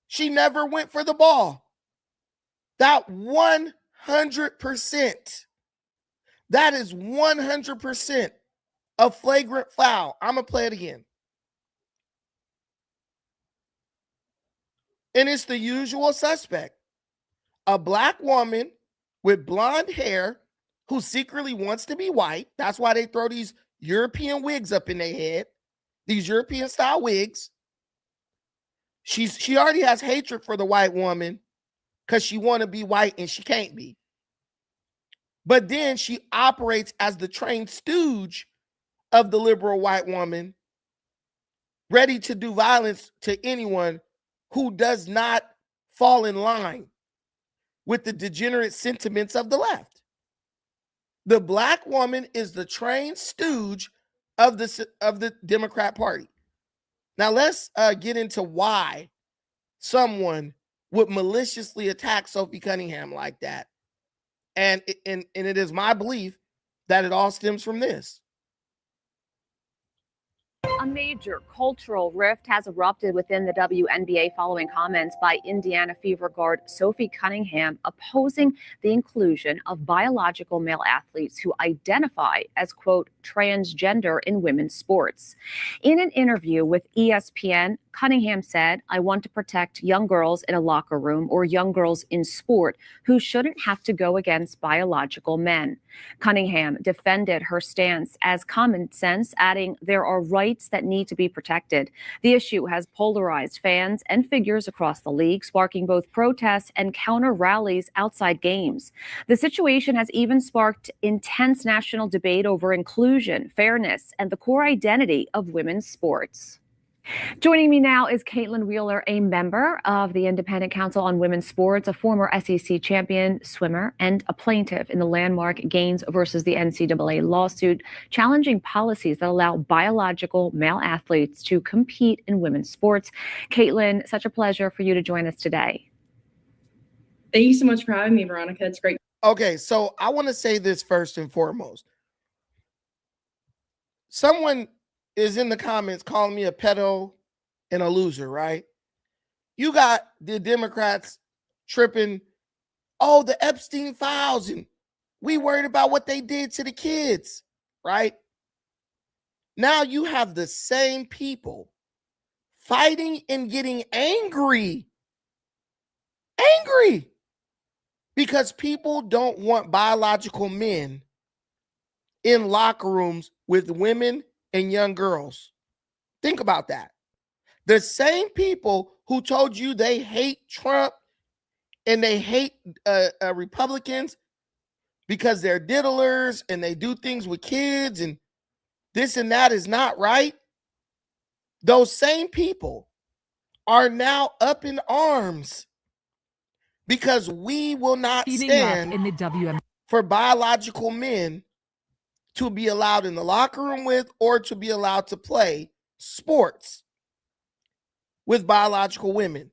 She never went for the ball. That 100%. That is 100% a flagrant foul. I'm going to play it again. And it's the usual suspect. A black woman with blonde hair who secretly wants to be white. That's why they throw these European wigs up in their head. These European style wigs. She already has hatred for the white woman because she want to be white and she can't be. But then she operates as the trained stooge of the liberal white woman, ready to do violence to anyone who does not fall in line with the degenerate sentiments of the left. The black woman is the trained stooge of the Democrat Party. Now let's get into why someone would maliciously attack Sophie Cunningham like that. And it is my belief that it all stems from this. A major cultural rift has erupted within the WNBA following comments by Indiana Fever guard Sophie Cunningham opposing the inclusion of biological male athletes who identify as, quote, transgender in women's sports. In an interview with ESPN, Cunningham said, "I want to protect young girls in a locker room or young girls in sport who shouldn't have to go against biological men." Cunningham defended her stance as common sense, adding, "There are rights that need to be protected." The issue has polarized fans and figures across the league, sparking both protests and counter rallies outside games. The situation has even sparked intense national debate over inclusion, fairness, and the core identity of women's sports. Joining me now is Caitlin Wheeler, a member of the Independent Council on Women's Sports, a former SEC champion swimmer, and a plaintiff in the landmark Gaines versus the NCAA lawsuit challenging policies that allow biological male athletes to compete in women's sports. Caitlin, such a pleasure for you to join us today. Thank you so much for having me, Veronica. It's great. Okay, so I want to say this first and foremost. Someone is in the comments calling me a pedo and a loser, right? You got the Democrats tripping, oh, the Epstein files, and we worried about what they did to the kids, right? Now you have the same people fighting and getting angry because people don't want biological men in locker rooms with women and young girls. Think about that. The same people who told you they hate Trump and they hate Republicans because they're diddlers and they do things with kids and this and that is not right. Those same people are now up in arms because we will not stand in the WM for biological men to be allowed in the locker room with or to be allowed to play sports with biological women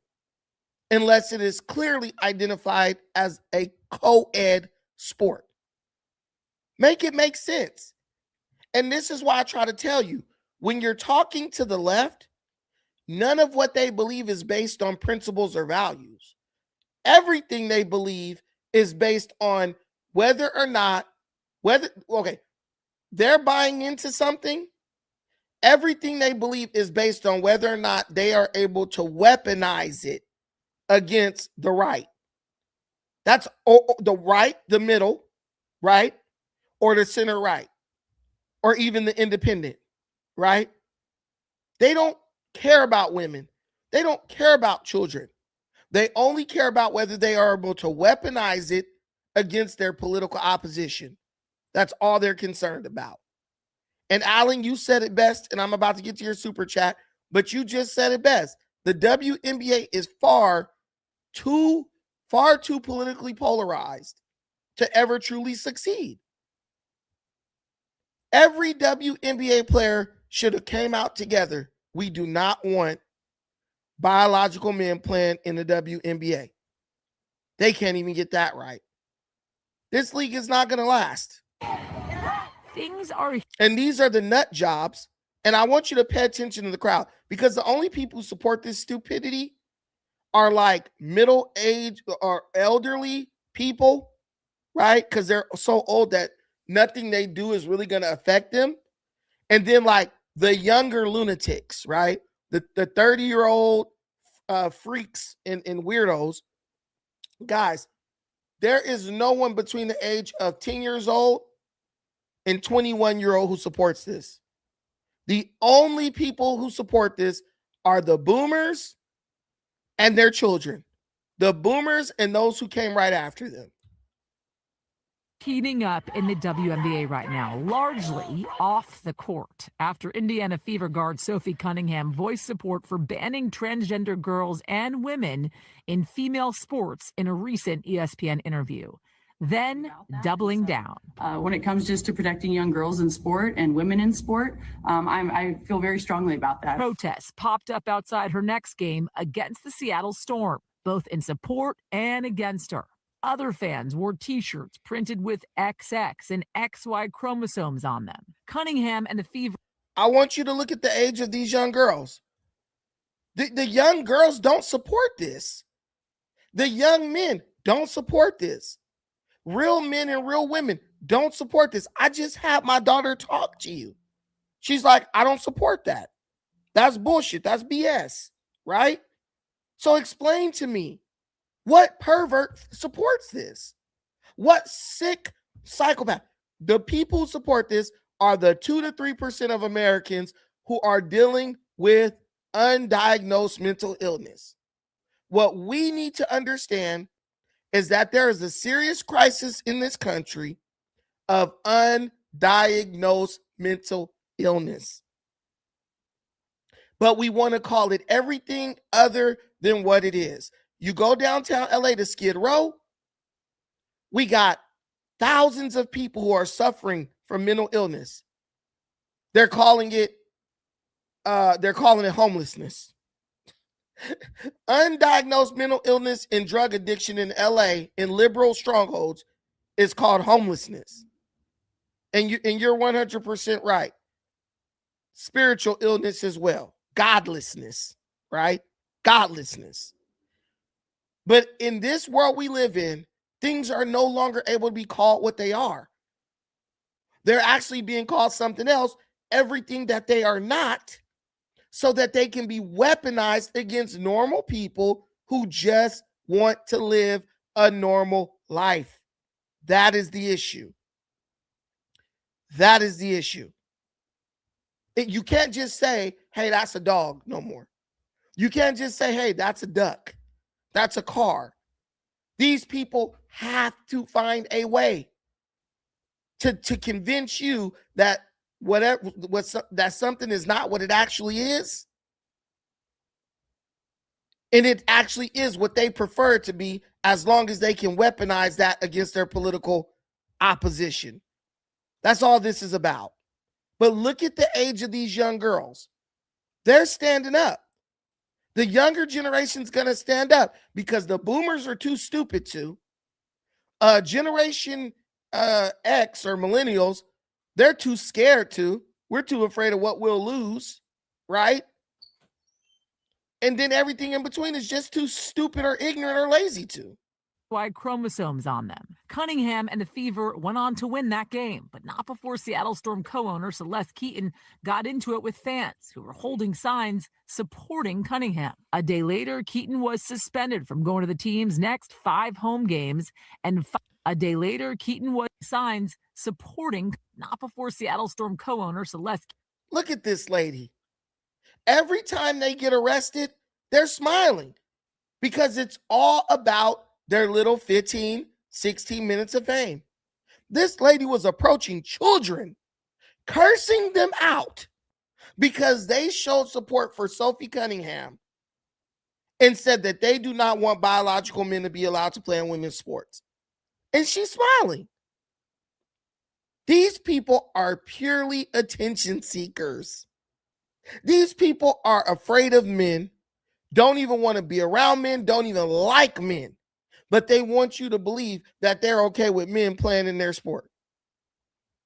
unless it is clearly identified as a co-ed sport. Make it make sense. And this is why I try to tell you, when you're talking to the left, none of what they believe is based on principles or values. Everything they believe is based on whether or not, they're buying into something. Everything they believe is based on whether or not they are able to weaponize it against the right. That's the right, the middle, right? Or the center right, or even the independent, right? They don't care about women. They don't care about children. They only care about whether they are able to weaponize it against their political opposition. That's all they're concerned about. And Alan, you said it best, and I'm about to get to your super chat, but you just said it best. The WNBA is far too politically polarized to ever truly succeed. Every WNBA player should have came out together. We do not want biological men playing in the WNBA. They can't even get that right. This league is not going to last. And these are the nut jobs. And I want you to pay attention to the crowd, because the only people who support this stupidity are like middle-aged or elderly people, right? Because they're so old that nothing they do is really going to affect them. And then like the younger lunatics, right? The 30-year-old freaks and weirdos. Guys, there is no one between the age of 10 years old and 21-year-old who supports this. The only people who support this are the boomers and their children. The boomers and those who came right after them. Heating up in the WNBA right now, largely off the court, after Indiana Fever guard Sophie Cunningham voiced support for banning transgender girls and women in female sports in a recent ESPN interview. Then doubling down. When it comes just to protecting young girls in sport and women in sport, I feel very strongly about that. Protests popped up outside her next game against the Seattle Storm, both in support and against her. Other fans wore T-shirts printed with XX and XY chromosomes on them. Cunningham and the Fever. I want you to look at the age of these young girls. The young girls don't support this. The young men don't support this. Real men and real women don't support this. I just had my daughter talk to you. She's like, I don't support that. That's bullshit. That's BS, right? So explain to me, what pervert supports this? What sick psychopath? The people who support this are the 2 to 3% of Americans who are dealing with undiagnosed mental illness. What we need to understand is that there is a serious crisis in this country of undiagnosed mental illness. But we want to call it everything other than what it is. You go downtown LA to Skid Row, we got thousands of people who are suffering from mental illness. They're calling it homelessness. Undiagnosed mental illness and drug addiction in LA in liberal strongholds is called homelessness. And you're 100% right. Spiritual illness as well. Godlessness, right? Godlessness. But in this world we live in, things are no longer able to be called what they are. They're actually being called something else, everything that they are not, so that they can be weaponized against normal people who just want to live a normal life. That is the issue. That is the issue. You can't just say, hey, that's a dog no more. You can't just say, hey, that's a duck. That's a car. These people have to find a way to convince you that that something is not what it actually is. And it actually is what they prefer it to be, as long as they can weaponize that against their political opposition. That's all this is about. But look at the age of these young girls. They're standing up. The younger generation's going to stand up because the boomers are too stupid to. Generation X or millennials, they're too scared to. We're too afraid of what we'll lose, right? And then everything in between is just too stupid or ignorant or lazy to. Y chromosomes on them. Cunningham and the Fever went on to win that game, but not before Seattle Storm co-owner Celeste Keaton got into it with fans who were holding signs supporting Cunningham. A day later, Keaton was suspended from going to the team's next 5 home games, and a day later, Keaton was signs supporting not before Seattle Storm co-owner Celeste. Look at this lady. Every time they get arrested, they're smiling because it's all about their little 15, 16 minutes of fame. This lady was approaching children, cursing them out because they showed support for Sophie Cunningham and said that they do not want biological men to be allowed to play in women's sports. And she's smiling. These people are purely attention seekers. These people are afraid of men, don't even want to be around men, don't even like men, but they want you to believe that they're okay with men playing in their sport.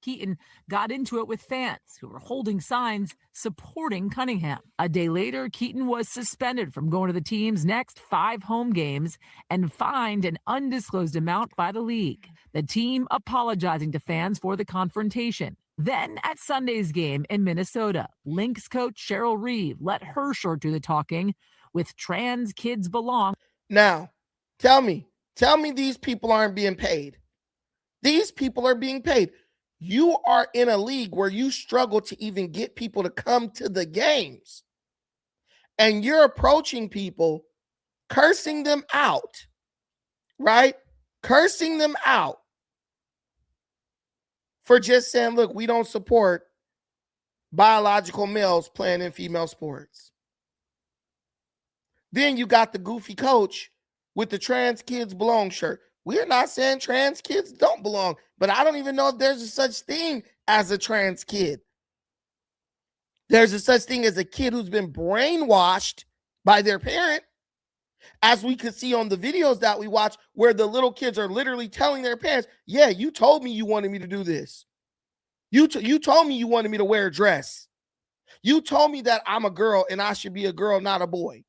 Keaton got into it with fans who were holding signs supporting Cunningham. A day later, Keaton was suspended from going to the team's next 5 home games and fined an undisclosed amount by the league. The team apologizing to fans for the confrontation. Then at Sunday's game in Minnesota, Lynx coach Cheryl Reeve let her short do the talking with Trans Kids Belong. Now, tell me these people aren't being paid. These people are being paid. You are in a league where you struggle to even get people to come to the games. And you're approaching people, cursing them out, right? Cursing them out for just saying, look, we don't support biological males playing in female sports. Then you got the goofy coach with the Trans Kids Belong shirt. We're not saying trans kids don't belong, but I don't even know if there's a such thing as a trans kid. There's a such thing as a kid who's been brainwashed by their parent, as we could see on the videos that we watch, where the little kids are literally telling their parents, yeah, you told me you wanted me to do this. You told me you wanted me to wear a dress. You told me that I'm a girl and I should be a girl, not a boy.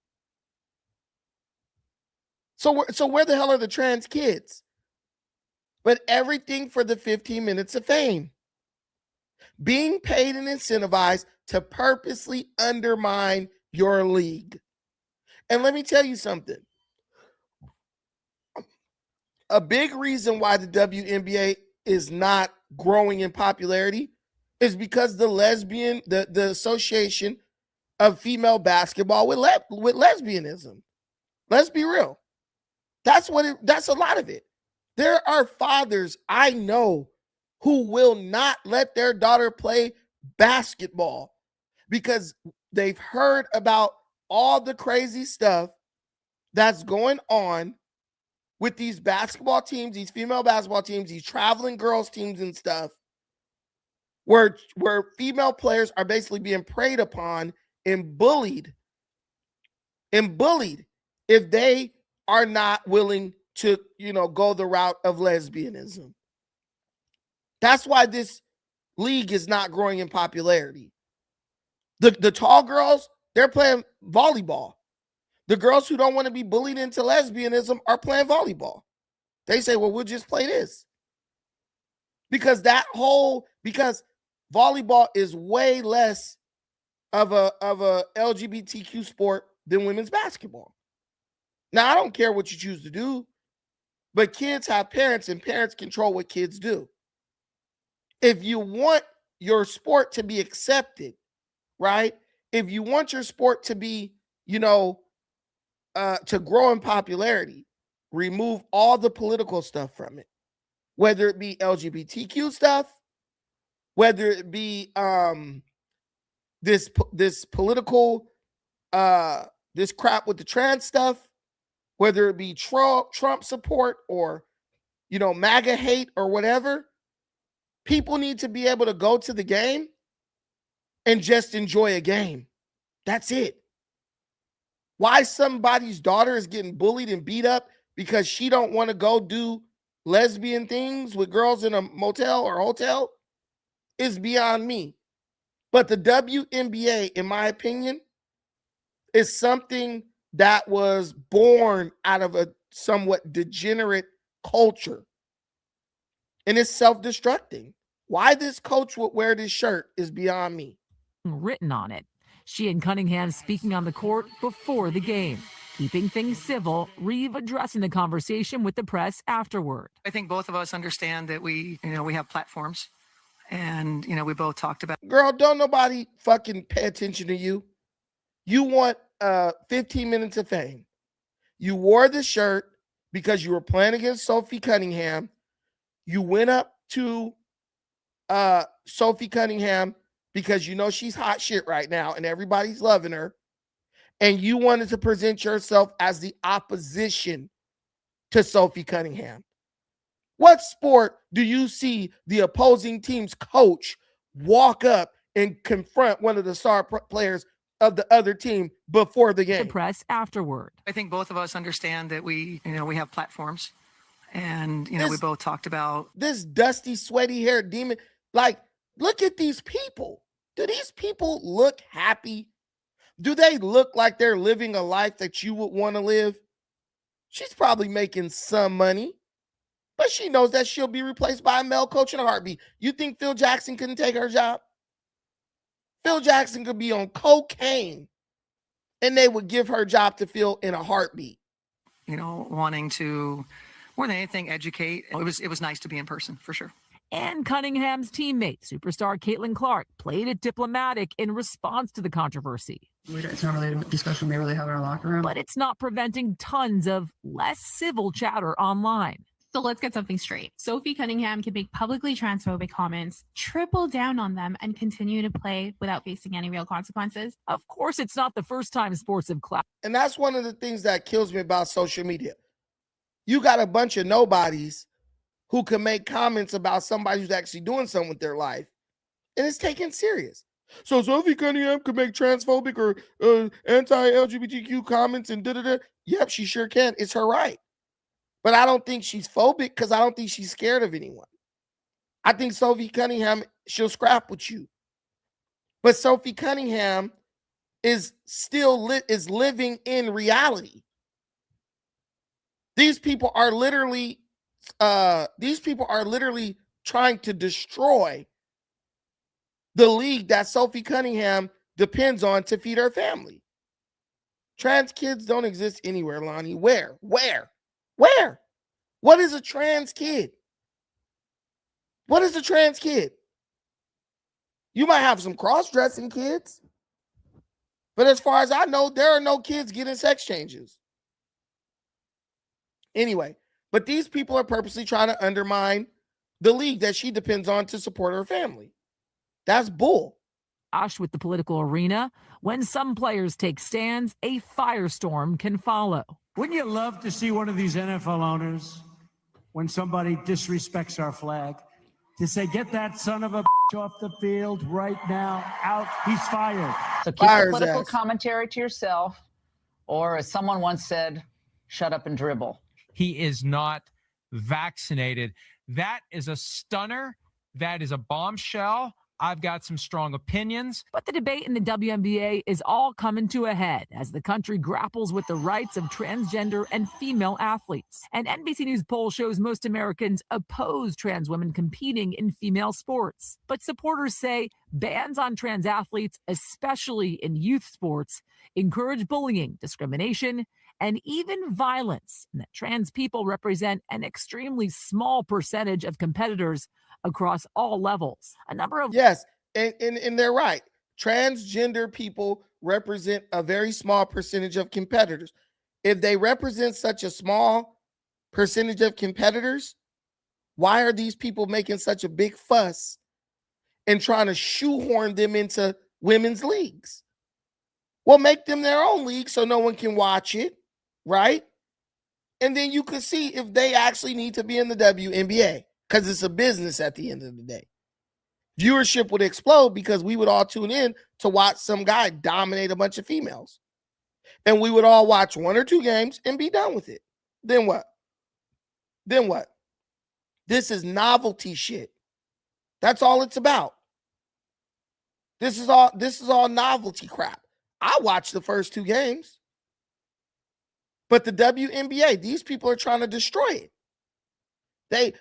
So where the hell are the trans kids? But everything for the 15 minutes of fame. Being paid and incentivized to purposely undermine your league. And let me tell you something. A big reason why the WNBA is not growing in popularity is because the association of female basketball with lesbianism. Let's be real. That's a lot of it. There are fathers I know who will not let their daughter play basketball because they've heard about all the crazy stuff that's going on with these basketball teams, these female basketball teams, these traveling girls teams and stuff, where female players are basically being preyed upon and bullied if they are not willing to, go the route of lesbianism. That's why this league is not growing in popularity. The tall girls, they're playing volleyball. The girls who don't want to be bullied into lesbianism are playing volleyball. They say, well, we'll just play this. Because volleyball is way less of a LGBTQ sport than women's basketball. Now, I don't care what you choose to do, but kids have parents and parents control what kids do. If you want your sport to be accepted, right? If you want your sport to be, to grow in popularity, remove all the political stuff from it, whether it be LGBTQ stuff, whether it be this political, this crap with the trans stuff, whether it be Trump support or, MAGA hate or whatever. People need to be able to go to the game and just enjoy a game. That's it. Why somebody's daughter is getting bullied and beat up because she don't want to go do lesbian things with girls in a motel or hotel is beyond me. But the WNBA, in my opinion, is something that was born out of a somewhat degenerate culture. And it's self-destructing. Why this coach would wear this shirt is beyond me. Written on it. She and Cunningham speaking on the court before the game, keeping things civil, Reeve addressing the conversation with the press afterward. I think both of us understand that we have platforms, and, we both talked about. Girl, don't nobody fucking pay attention to you. You want 15 minutes of fame. You wore the shirt because you were playing against Sophie Cunningham. You went up to Sophie Cunningham because you know she's hot shit right now and everybody's loving her. And you wanted to present yourself as the opposition to Sophie Cunningham. What sport do you see the opposing team's coach walk up and confront one of the star players of the other team before the game? The press afterward. I think both of us understand that we have platforms, and, we both talked about. This dusty, sweaty haired demon. Like, look at these people. Do these people look happy? Do they look like they're living a life that you would want to live? She's probably making some money, but she knows that she'll be replaced by a male coach in a heartbeat. You think Phil Jackson couldn't take her job? Phil Jackson could be on cocaine, and they would give her job to Phil in a heartbeat. Wanting to, more than anything, educate. It was nice to be in person, for sure. And Cunningham's teammate, superstar Caitlin Clark, played it diplomatic in response to the controversy. It's not really a discussion we really have in our locker room. But it's not preventing tons of less civil chatter online. So let's get something straight. Sophie Cunningham can make publicly transphobic comments, triple down on them, and continue to play without facing any real consequences. Of course, it's not the first time sports have clapped. And that's one of the things that kills me about social media. You got a bunch of nobodies who can make comments about somebody who's actually doing something with their life, and it's taken serious. So Sophie Cunningham can make transphobic or anti-LGBTQ comments and da-da-da. Yep, she sure can. It's her right. But I don't think she's phobic because I don't think she's scared of anyone. I think Sophie Cunningham, she'll scrap with you. But Sophie Cunningham is still living in reality. These people are literally trying to destroy the league that Sophie Cunningham depends on to feed her family. Trans kids don't exist anywhere, Lonnie. Where? What is a trans kid? What is a trans kid? You might have some cross-dressing kids, but as far as I know, there are no kids getting sex changes. Anyway, but these people are purposely trying to undermine the league that she depends on to support her family. That's bull. With the political arena, when some players take stands, a firestorm can follow. Wouldn't you love to see one of these NFL owners, when somebody disrespects our flag, to say, get that son of a bitch off the field right now, out, he's fired. So keep the political commentary to yourself, or as someone once said, shut up and dribble. He is not vaccinated. That is a stunner. That is a bombshell. I've got some strong opinions. But the debate in the WNBA is all coming to a head as the country grapples with the rights of transgender and female athletes. An NBC News poll shows most Americans oppose trans women competing in female sports. But supporters say bans on trans athletes, especially in youth sports, encourage bullying, discrimination, and even violence, and that trans people represent an extremely small percentage of competitors across all levels. A number of yes, and they're right. Transgender people represent a very small percentage of competitors. If they represent such a small percentage of competitors, why are these people making such a big fuss and trying to shoehorn them into women's leagues? Well, make them their own league so no one can watch it, right? And then you can see if they actually need to be in the WNBA, because it's a business at the end of the day. Viewership would explode because we would all tune in to watch some guy dominate a bunch of females. And we would all watch 1 or 2 games and be done with it. Then what? This is novelty shit. That's all it's about. This is all novelty crap. I watched the first 2 games. But the WNBA, these people are trying to destroy it. They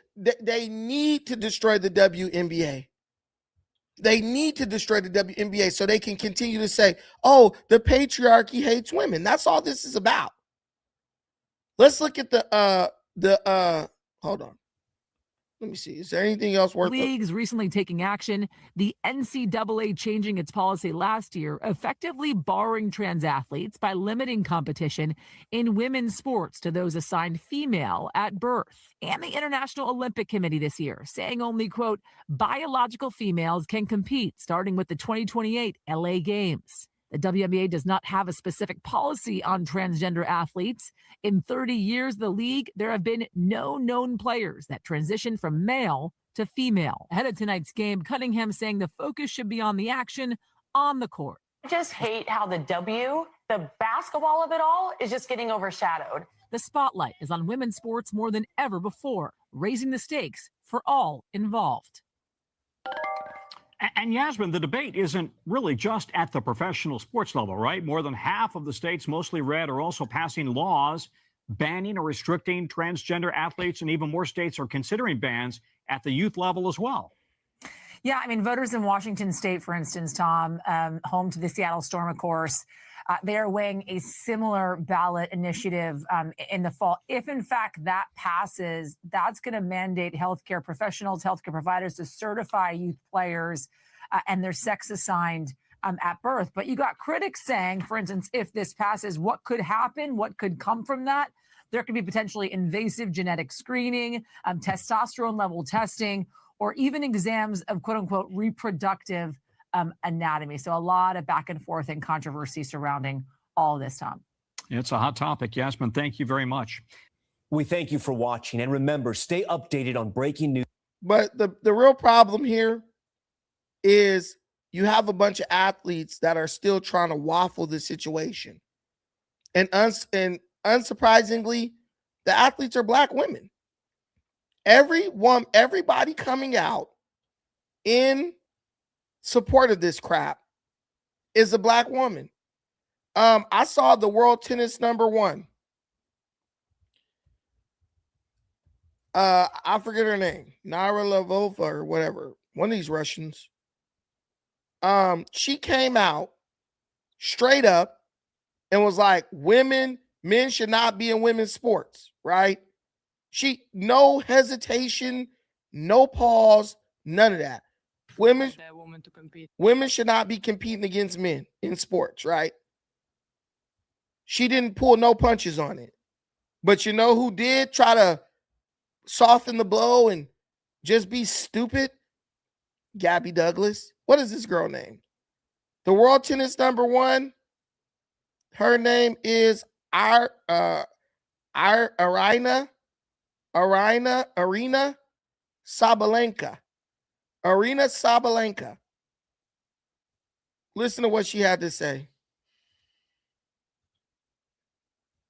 need to destroy the WNBA. They need to destroy the WNBA so they can continue to say, oh, the patriarchy hates women. That's all this is about. Let's look at hold on. Let me see. Is there anything else worth Leagues recently taking action. The NCAA changing its policy last year, effectively barring trans athletes by limiting competition in women's sports to those assigned female at birth. And the International Olympic Committee this year saying only, quote, biological females can compete starting with the 2028 LA Games. The WNBA does not have a specific policy on transgender athletes. In 30 years of the league, there have been no known players that transition from male to female. Ahead of tonight's game, Cunningham saying the focus should be on the action on the court. I just hate how the basketball of it all is just getting overshadowed. The spotlight is on women's sports more than ever before, raising the stakes for all involved. And Yasmin, the debate isn't really just at the professional sports level, right? More than half of the states, mostly red, are also passing laws banning or restricting transgender athletes, and even more states are considering bans at the youth level as well. Yeah, I mean, voters in Washington state, for instance, Tom, home to the Seattle Storm, of course, they are weighing a similar ballot initiative in the fall. If, in fact, that passes, that's going to mandate healthcare professionals, healthcare providers to certify youth players and their sex assigned at birth. But you got critics saying, for instance, if this passes, what could happen? What could come from that? There could be potentially invasive genetic screening, testosterone level testing, or even exams of quote unquote reproductive anatomy. So a lot of back and forth and controversy surrounding all of this, Tom. It's a hot topic. Yasmin, thank you very much. We thank you for watching. And remember, stay updated on breaking news. But the real problem here is you have a bunch of athletes that are still trying to waffle the situation. And unsurprisingly, the athletes are Black women. Everybody coming out in support of this crap is a Black woman. I saw the world tennis #1. I forget her name, Nara Lavova or whatever. One of these Russians. She came out straight up and was like, men should not be in women's sports, right? No hesitation, no pause, none of that. Women should not be competing against men in sports, right? She didn't pull no punches on it. But you know who did try to soften the blow and just be stupid? Gabby Douglas. What is this girl name? The world tennis #1. Her name is Arina Sabalenka. Arina Sabalenka. Listen to what she had to say.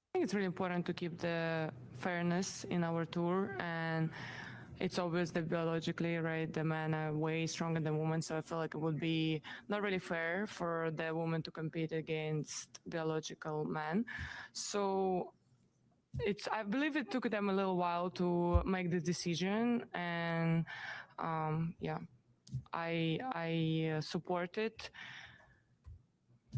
I think it's really important to keep the fairness in our tour, and it's obvious that biologically, right, the men are way stronger than women, so I feel like it would be not really fair for the woman to compete against biological men. So I believe it took them a little while to make this decision, and I support it.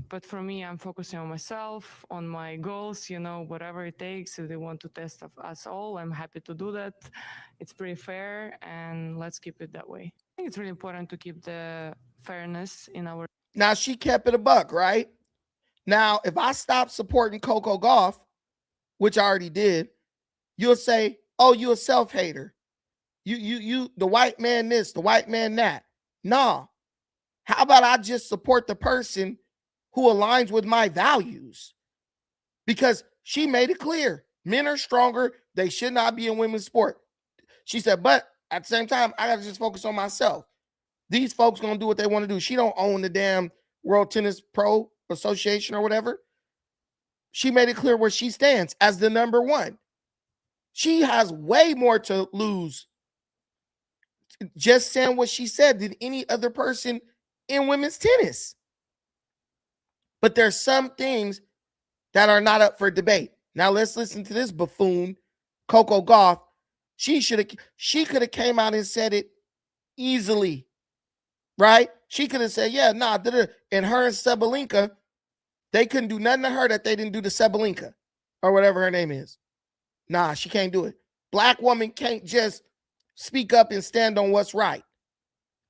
But for me, I'm focusing on myself, on my goals, whatever it takes. If they want to test us all, I'm happy to do that. It's pretty fair, and let's keep it that way. I think it's really important to keep the fairness in our... Now, she kept it a buck, right? Now, if I stop supporting Coco Gauff, which I already did, you'll say, oh, you a self-hater. You, the white man this, the white man that. Nah. How about I just support the person who aligns with my values? Because she made it clear. Men are stronger. They should not be in women's sport. She said, but at the same time, I got to just focus on myself. These folks going to do what they want to do. She don't own the damn World Tennis Pro Association or whatever. She made it clear where she stands as the #1. She has way more to lose just saying what she said than any other person in women's tennis. But there's some things that are not up for debate. Now let's listen to this buffoon, Coco Gauff. She could have came out and said it easily, right? She could have said, yeah, nah, and her and Sabalenka, they couldn't do nothing to her that they didn't do to Sabalenka or whatever her name is. Nah, she can't do it. Black woman can't just speak up and stand on what's right.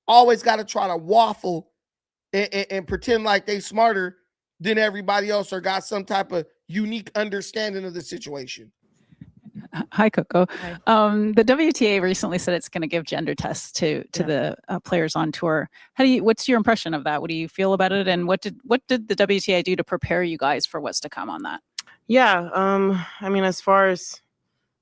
Always got to try to waffle and pretend like they smarter than everybody else or got some type of unique understanding of the situation. Hi, Coco. The WTA recently said it's going to give gender tests to the players on tour. What's your impression of that? What do you feel about it? And what did the WTA do to prepare you guys for what's to come on that? Yeah. I mean, as far as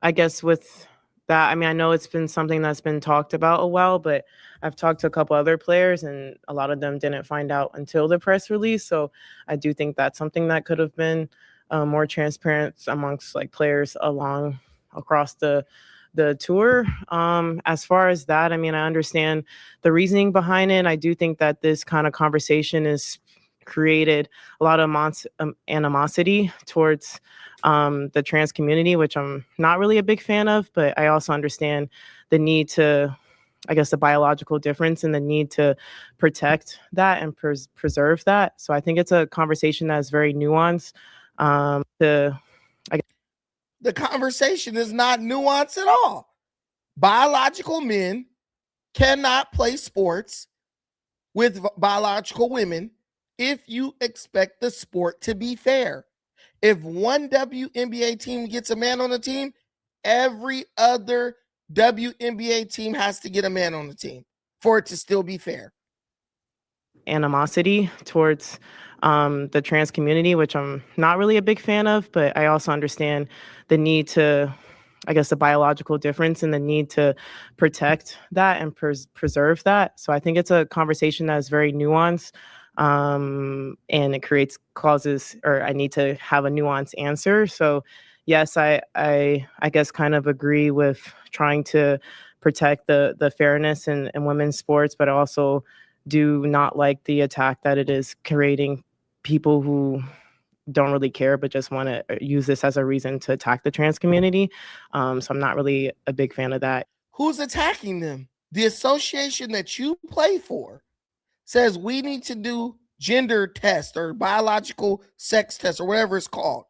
I guess with that, I mean, I know it's been something that's been talked about a while, but I've talked to a couple other players and a lot of them didn't find out until the press release. So I do think that's something that could have been more transparent amongst like players across the tour. As far as that, I mean, I understand the reasoning behind it. I do think that this kind of conversation has created a lot of animosity towards the trans community, which I'm not really a big fan of, but I also understand the need to, I guess, the biological difference and the need to protect that and preserve that. So I think it's a conversation that's very nuanced. The conversation is not nuanced at all. Biological men cannot play sports with biological women if you expect the sport to be fair. If one WNBA team gets a man on the team, every other WNBA team has to get a man on the team for it to still be fair. Animosity towards the trans community, which I'm not really a big fan of, but I also understand the need to, I guess, the biological difference and the need to protect that and preserve that. So I think it's a conversation that is very nuanced, and it creates clauses, or I need to have a nuanced answer. So yes, I guess kind of agree with trying to protect the fairness in women's sports, but I also do not like the attack that it is creating people who don't really care, but just want to use this as a reason to attack the trans community. So I'm not really a big fan of that. Who's attacking them? The association that you play for says we need to do gender tests or biological sex tests or whatever it's called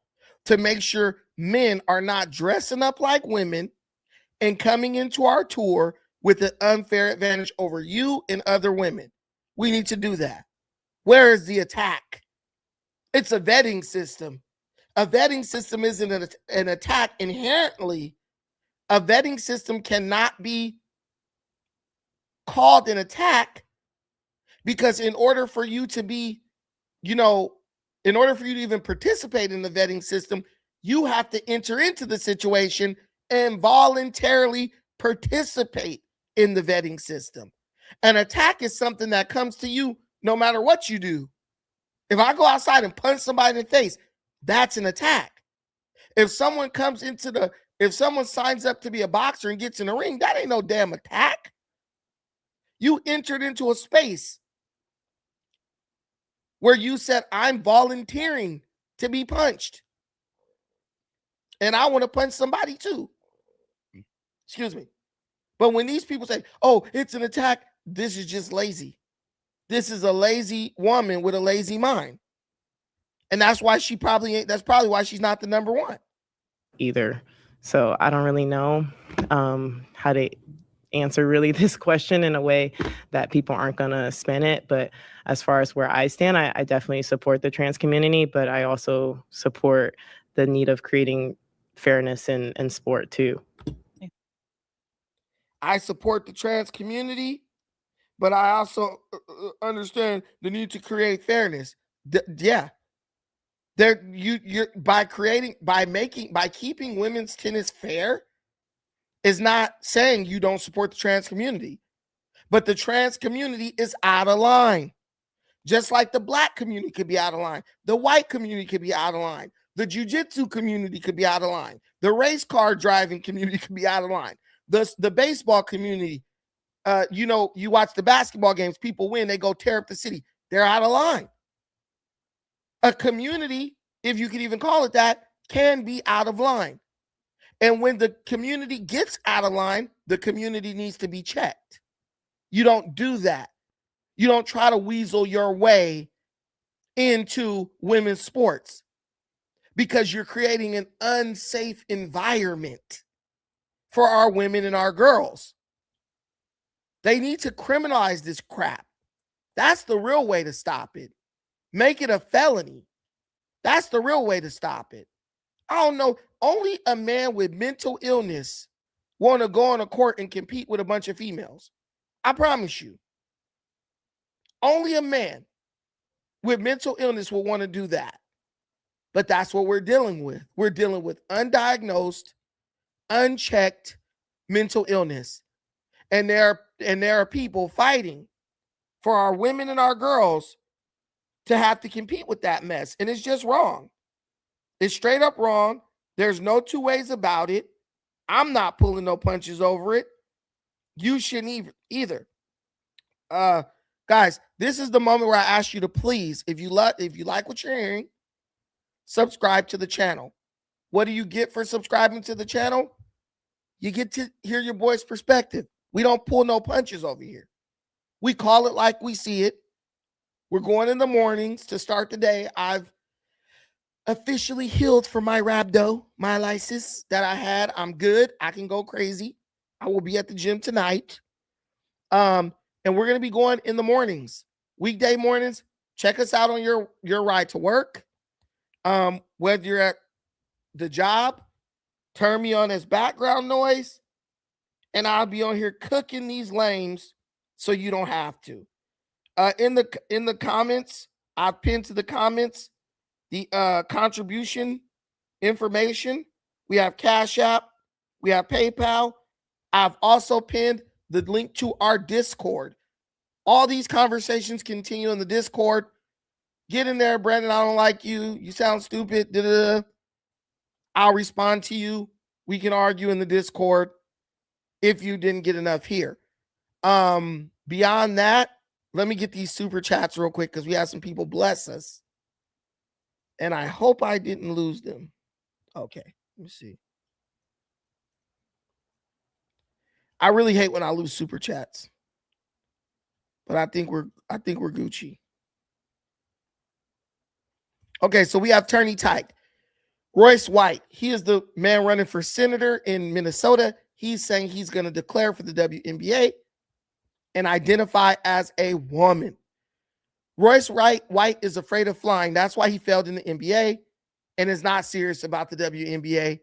to make sure men are not dressing up like women and coming into our tour with an unfair advantage over you and other women. We need to do that. Where is the attack? It's a vetting system. A vetting system isn't an attack inherently. A vetting system cannot be called an attack because in order for you to be, in order for you to even participate in the vetting system, you have to enter into the situation and voluntarily participate in the vetting system. An attack is something that comes to you no matter what you do. If I go outside and punch somebody in the face, that's an attack. If someone signs up to be a boxer and gets in the ring, that ain't no damn attack. You entered into a space where you said, I'm volunteering to be punched. And I want to punch somebody too. Excuse me. But when these people say, oh, it's an attack, this is just lazy. This is a lazy woman with a lazy mind. And that's why that's probably why she's not the number one. Either. So I don't really know how to answer really this question in a way that people aren't going to spin it. But as far as where I stand, I definitely support the trans community, but I also support the need of creating fairness in sport too. I support the trans community, but I also understand the need to create fairness. You're by keeping women's tennis fair is not saying you don't support the trans community, but the trans community is out of line. Just like the black community could be out of line, the white community could be out of line, the jiu-jitsu community could be out of line, the race car driving community could be out of line, the baseball community. You watch the basketball games, people win, they go tear up the city. They're out of line. A community, if you could even call it that, can be out of line. And when the community gets out of line, the community needs to be checked. You don't do that. You don't try to weasel your way into women's sports because you're creating an unsafe environment for our women and our girls. They need to criminalize this crap. That's the real way to stop it. Make it a felony. That's the real way to stop it. I don't know. Only a man with mental illness want to go on a court and compete with a bunch of females. I promise you. Only a man with mental illness will want to do that. But that's what we're dealing with. We're dealing with undiagnosed, unchecked mental illness. And there are people fighting for our women and our girls to have to compete with that mess. And it's just wrong. It's straight up wrong. There's no two ways about it. I'm not pulling no punches over it. You shouldn't either. Guys, this is the moment where I ask you to please, if you like what you're hearing, subscribe to the channel. What do you get for subscribing to the channel? You get to hear your boy's perspective. We don't pull no punches over here. We call it like we see it. We're going in the mornings to start the day. I've officially healed from my rhabdomyolysis that I had. I'm good. I can go crazy. I will be at the gym tonight. And we're going to be going in the mornings, weekday mornings. Check us out on your ride to work. Whether you're at the job, turn me on as background noise, and I'll be on here cooking these lames so you don't have to. In the comments, I've pinned to the comments the contribution information. We have Cash App, we have PayPal. I've also pinned the link to our Discord. All these conversations continue in the Discord. Get in there, Brandon. I don't like you. You sound stupid. Da-da-da. I'll respond to you. We can argue in the Discord if you didn't get enough here. Beyond that, let me get these super chats real quick because we had some people bless us. And I hope I didn't lose them. Okay, let me see. I really hate when I lose super chats. But I think we're Gucci. Okay, so we have Turney Tyke. Royce White, he is the man running for senator in Minnesota. He's saying he's going to declare for the WNBA and identify as a woman. Royce White is afraid of flying. That's why he failed in the NBA and is not serious about the WNBA.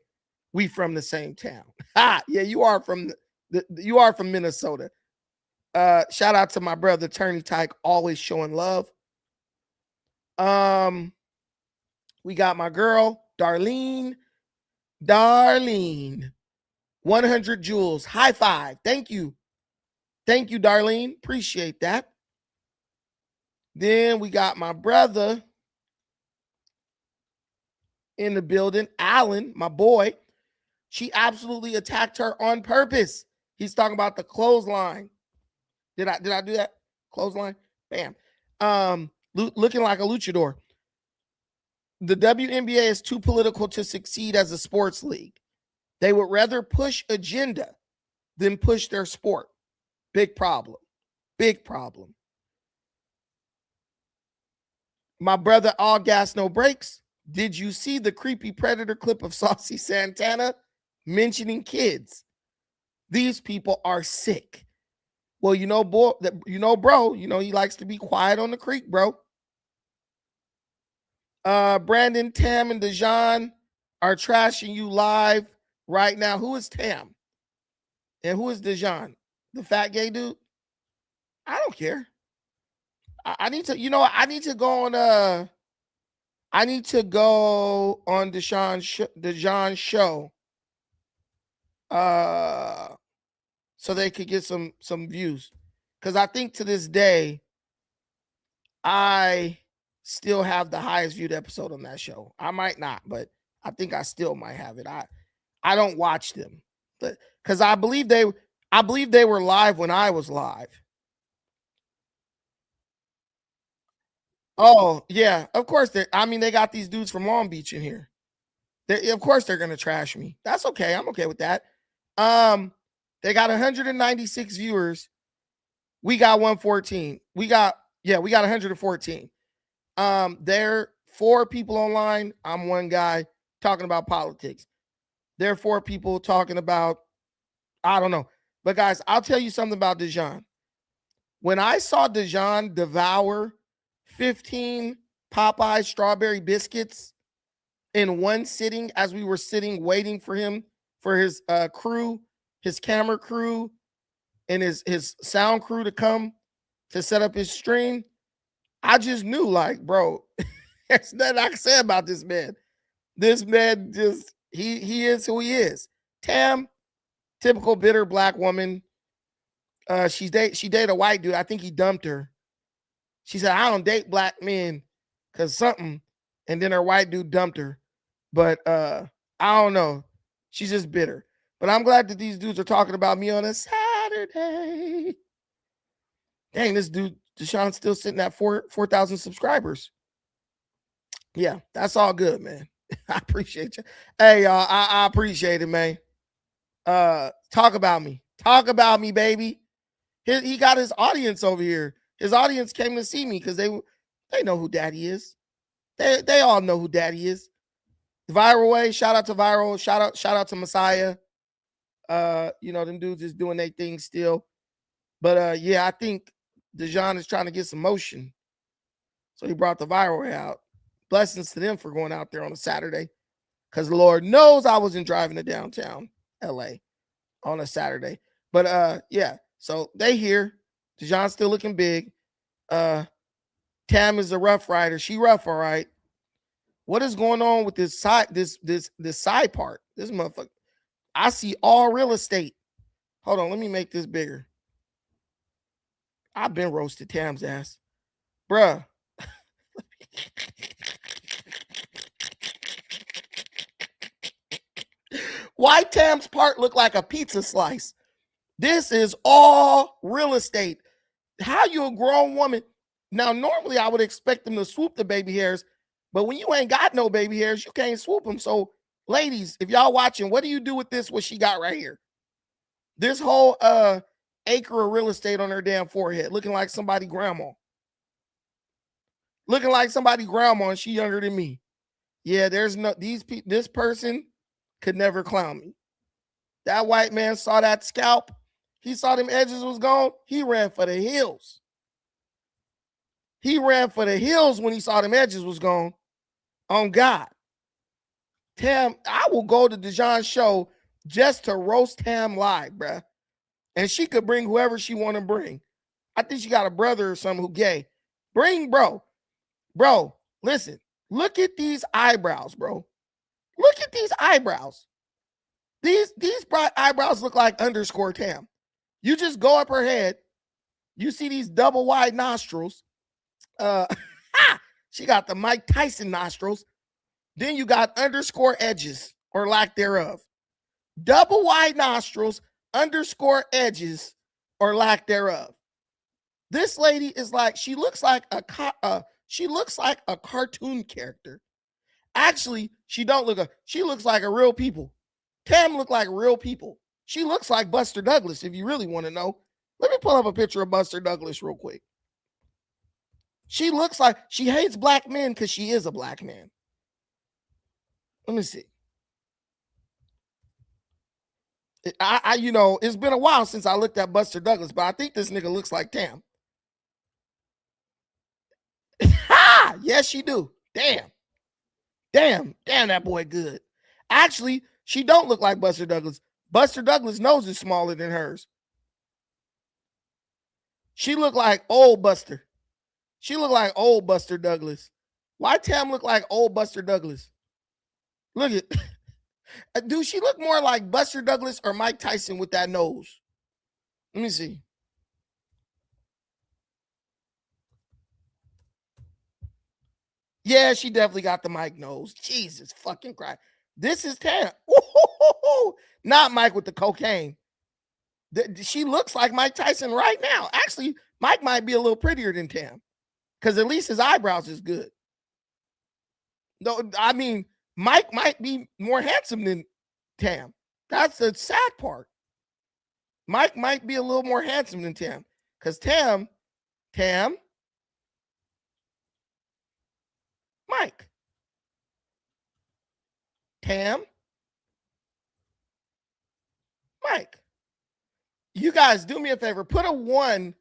We from the same town. Ha! Yeah, you are from Minnesota. Shout out to my brother Turney Tyke, always showing love. We got my girl Darlene, 100 joules. High five. Thank you, Darlene. Appreciate that. Then we got my brother in the building, Alan, my boy. She absolutely attacked her on purpose. He's talking about the clothesline. Did I do that? Clothesline? Bam. Looking like a luchador. The WNBA is too political to succeed as a sports league. They would rather push agenda than push their sport. Big problem. Big problem. My brother, All Gas, No Breaks. Did you see the creepy Predator clip of Saucy Santana mentioning kids? These people are sick. Well, bro, he likes to be quiet on the creek, bro. Brandon, Tam, and Dejan are trashing you live right now. Who is Tam? And who is Dejan? The fat gay dude? I don't care. I need to, I need to go on Dejan's show. So they could get some views. Because I think to this day, I still have the highest viewed episode on that show. I might not, but I think I still might have it. I don't watch them, but because I believe they were live when I was live. Oh yeah, of course they got these dudes from Long Beach in here. Of course they're gonna trash me. That's okay. I'm okay with that. They got 196 viewers. We got 114. We got 114. There are 4 people online. I'm one guy talking about politics. There are 4 people talking about, I don't know. But guys, I'll tell you something about Dejan. When I saw Dejan devour 15 Popeye strawberry biscuits in one sitting as we were sitting waiting for him, for his crew, his camera crew, and his sound crew to come to set up his stream, I just knew, like, bro, there's nothing I can say about this man. This man just, he is who he is. Tam, typical bitter black woman. She dated a white dude. I think he dumped her. She said, I don't date black men because something. And then her white dude dumped her. But I don't know. She's just bitter. But I'm glad that these dudes are talking about me on a Saturday. Dang, this dude, Deshaun's still sitting at 4,000 subscribers. Yeah, that's all good, man. I appreciate you. Hey, y'all, I appreciate it, man. Talk about me. Talk about me, baby. He got his audience over here. His audience came to see me because they know who Daddy is. They all know who Daddy is. Viral Way, shout out to Viral, shout out to Messiah. Them dudes is doing their thing still. But yeah, I think Dejan is trying to get some motion. So he brought the Viral Way out. Blessings to them for going out there on a Saturday. Because Lord knows I wasn't driving to downtown LA on a Saturday. But yeah, so they here. Dejan's still looking big. Tam is a rough rider. She rough, all right. What is going on with this side, this side part? This motherfucker. I see all real estate. Hold on, let me make this bigger. I've been roasted Tam's ass. Bruh. Why Tam's part look like a pizza slice? This is all real estate. How you a grown woman? Now, normally I would expect them to swoop the baby hairs, but when you ain't got no baby hairs, you can't swoop them. So, ladies, if y'all watching, what do you do with this, what she got right here? This whole acre of real estate on her damn forehead, looking like somebody grandma. Looking like somebody grandma, and she younger than me. Yeah, there's no, this person could never clown me. That white man saw that scalp. He saw them edges was gone. He ran for the hills. He ran for the hills when he saw them edges was gone. On God. Tam, I will go to Dejan's show just to roast Tam live, bruh. And she could bring whoever she want to bring. I think she got a brother or something who gay. Bring, bro. Bro, listen. Look at these eyebrows, bro. Look at these eyebrows. These eyebrows look like underscore Tam. You just go up her head. You see these double wide nostrils. She got the Mike Tyson nostrils. Then you got underscore edges or lack thereof. Double wide nostrils, underscore edges or lack thereof. This lady is like, she looks like a cartoon character. Actually, she looks like a real people. Tam look like real people. She looks like Buster Douglas, if you really want to know. Let me pull up a picture of Buster Douglas real quick. She looks like she hates black men because she is a black man. Let me see. It's been a while since I looked at Buster Douglas, but I think this nigga looks like Tam. Yes, she do. Damn, that boy good. Actually, she don't look like Buster Douglas. Buster Douglas' nose is smaller than hers. She look like old Buster. She look like old Buster Douglas. Why Tam look like old Buster Douglas? Look at, do she look more like Buster Douglas or Mike Tyson with that nose? Let me see. Yeah, she definitely got the Mike nose. Jesus fucking Christ. This is Tam. Ooh, not Mike with the cocaine. She looks like Mike Tyson right now. Actually, Mike might be a little prettier than Tam because at least his eyebrows is good. No, I mean, Mike might be more handsome than Tam. That's the sad part. Mike might be a little more handsome than Tam. Because Tam, Mike. Tam, Mike. You guys do me a favor. Put a 1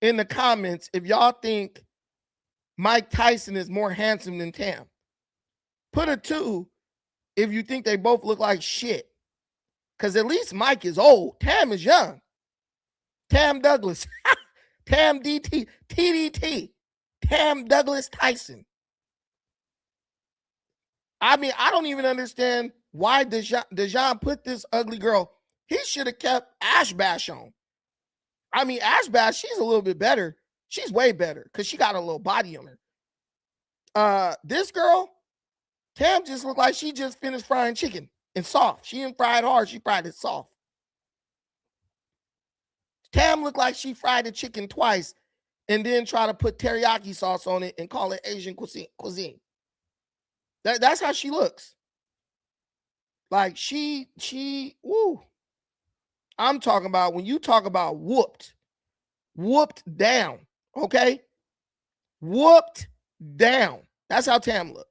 in the comments if y'all think Mike Tyson is more handsome than Tam. Put a 2 if you think they both look like shit. Because at least Mike is old. Tam is young. Tam Douglas. Tam DT. TDT. Tam Douglas Tyson. I mean, I don't even understand why Dejan put this ugly girl. He should have kept Ash Bash on. I mean, Ash Bash, she's a little bit better. She's way better because she got a little body on her. This girl, Tam, just looked like she just finished frying chicken and soft. She didn't fry it hard. She fried it soft. Tam looked like she fried the chicken twice and then try to put teriyaki sauce on it and call it Asian cuisine. That's how she looks. Like she, woo. I'm talking about when you talk about whooped down, okay? Whooped down. That's how Tam looked.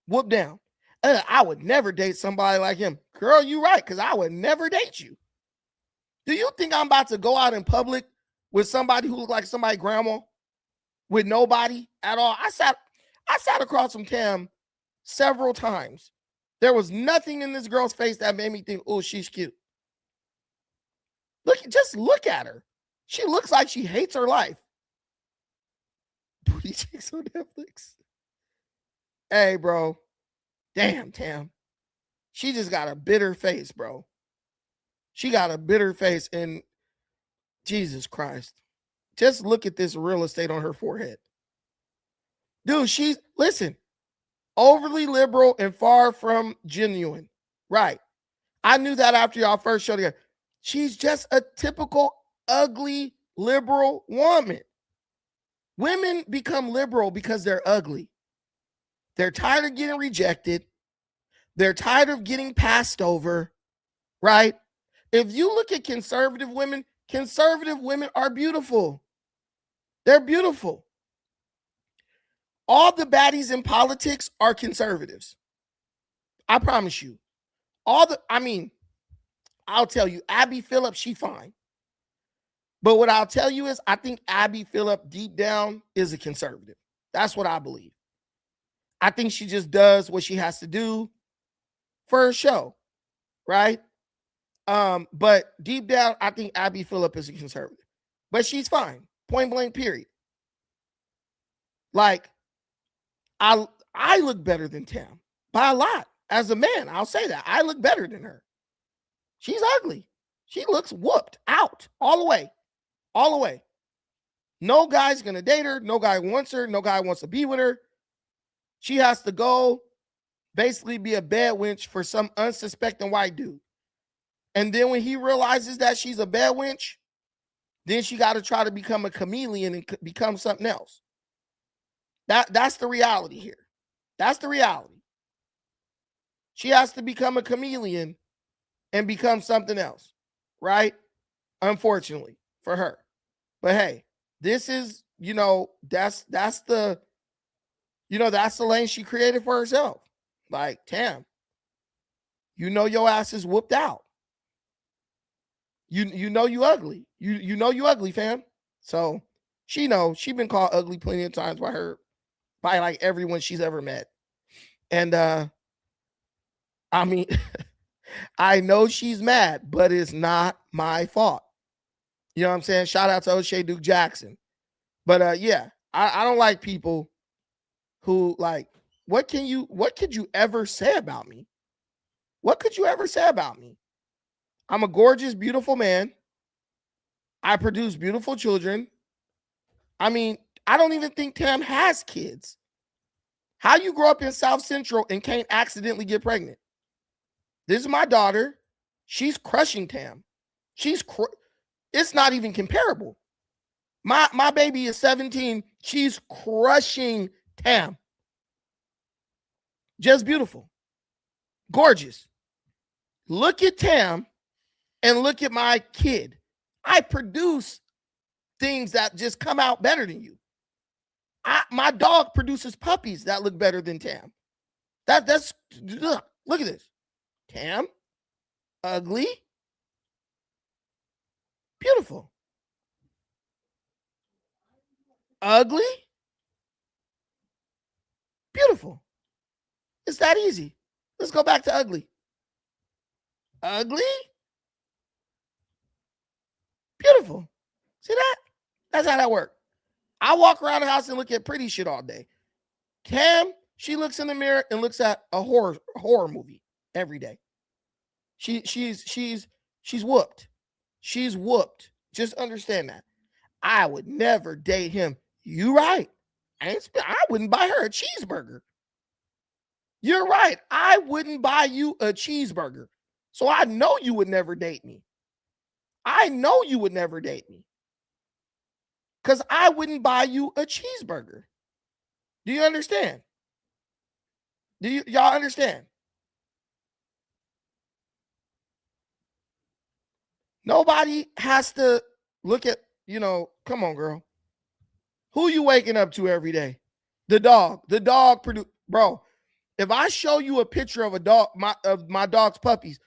Whooped down. I would never date somebody like him. Girl, you right, because I would never date you. Do you think I'm about to go out in public with somebody who looked like somebody's grandma with nobody at all? I sat across from Tam several times. There was nothing in this girl's face that made me think, oh, she's cute. Just look at her. She looks like she hates her life. Booty chicks on Netflix. Hey, bro. Damn, Tam. She just got a bitter face, bro. She got a bitter face, and Jesus Christ. Just look at this real estate on her forehead. Dude, listen, overly liberal and far from genuine. Right. I knew that after y'all first showed together. She's just a typical ugly liberal woman. Women become liberal because they're ugly. They're tired of getting rejected. They're tired of getting passed over, right? If you look at conservative women are beautiful. They're beautiful. All the baddies in politics are conservatives. I promise you. I'll tell you, Abby Phillip, she fine. But what I'll tell you is I think Abby Phillip deep down is a conservative. That's what I believe. I think she just does what she has to do for her show, right? But deep down, I think Abby Phillip is a conservative. But she's fine. Point blank, period. Like, I look better than Tam by a lot. As a man, I'll say that. I look better than her. She's ugly. She looks whooped out all the way. All the way. No guy's going to date her. No guy wants her. No guy wants to be with her. She has to go basically be a bed wench for some unsuspecting white dude. And then when he realizes that she's a bed wench, then she got to try to become a chameleon and become something else. That's the reality here. That's the reality. She has to become a chameleon and become something else, right? Unfortunately for her. But hey, this is, that's the lane she created for herself. Like, Tam, your ass is whooped out. You know you ugly. You know you ugly, fam. So she been called ugly plenty of times by like everyone she's ever met. And I know she's mad, but it's not my fault. You know what I'm saying? Shout out to O'Shea Duke Jackson. But yeah, I don't like people who like, what could you ever say about me? What could you ever say about me? I'm a gorgeous, beautiful man. I produce beautiful children. I don't even think Tam has kids. How you grow up in South Central and can't accidentally get pregnant? This is my daughter. She's crushing Tam. It's not even comparable. My baby is 17. She's crushing Tam. Just beautiful. Gorgeous. Look at Tam and look at my kid. I produce things that just come out better than you. My dog produces puppies that look better than Tam. That's look at this. Tam, ugly, beautiful. Ugly, beautiful. It's that easy. Let's go back to ugly. Ugly, beautiful. See that? That's how that works. I walk around the house and look at pretty shit all day. Tam, she looks in the mirror and looks at a horror movie every day. She's whooped. She's whooped. Just understand that. I would never date him. You right. I wouldn't buy her a cheeseburger. You're right. I wouldn't buy you a cheeseburger. So I know you would never date me. I know you would never date me. Because I wouldn't buy you a cheeseburger. Do you understand? Do y'all understand? Nobody has to look at, come on, girl. Who you waking up to every day? The dog. The dog bro. If I show you a picture of a dog, of my dog's puppies,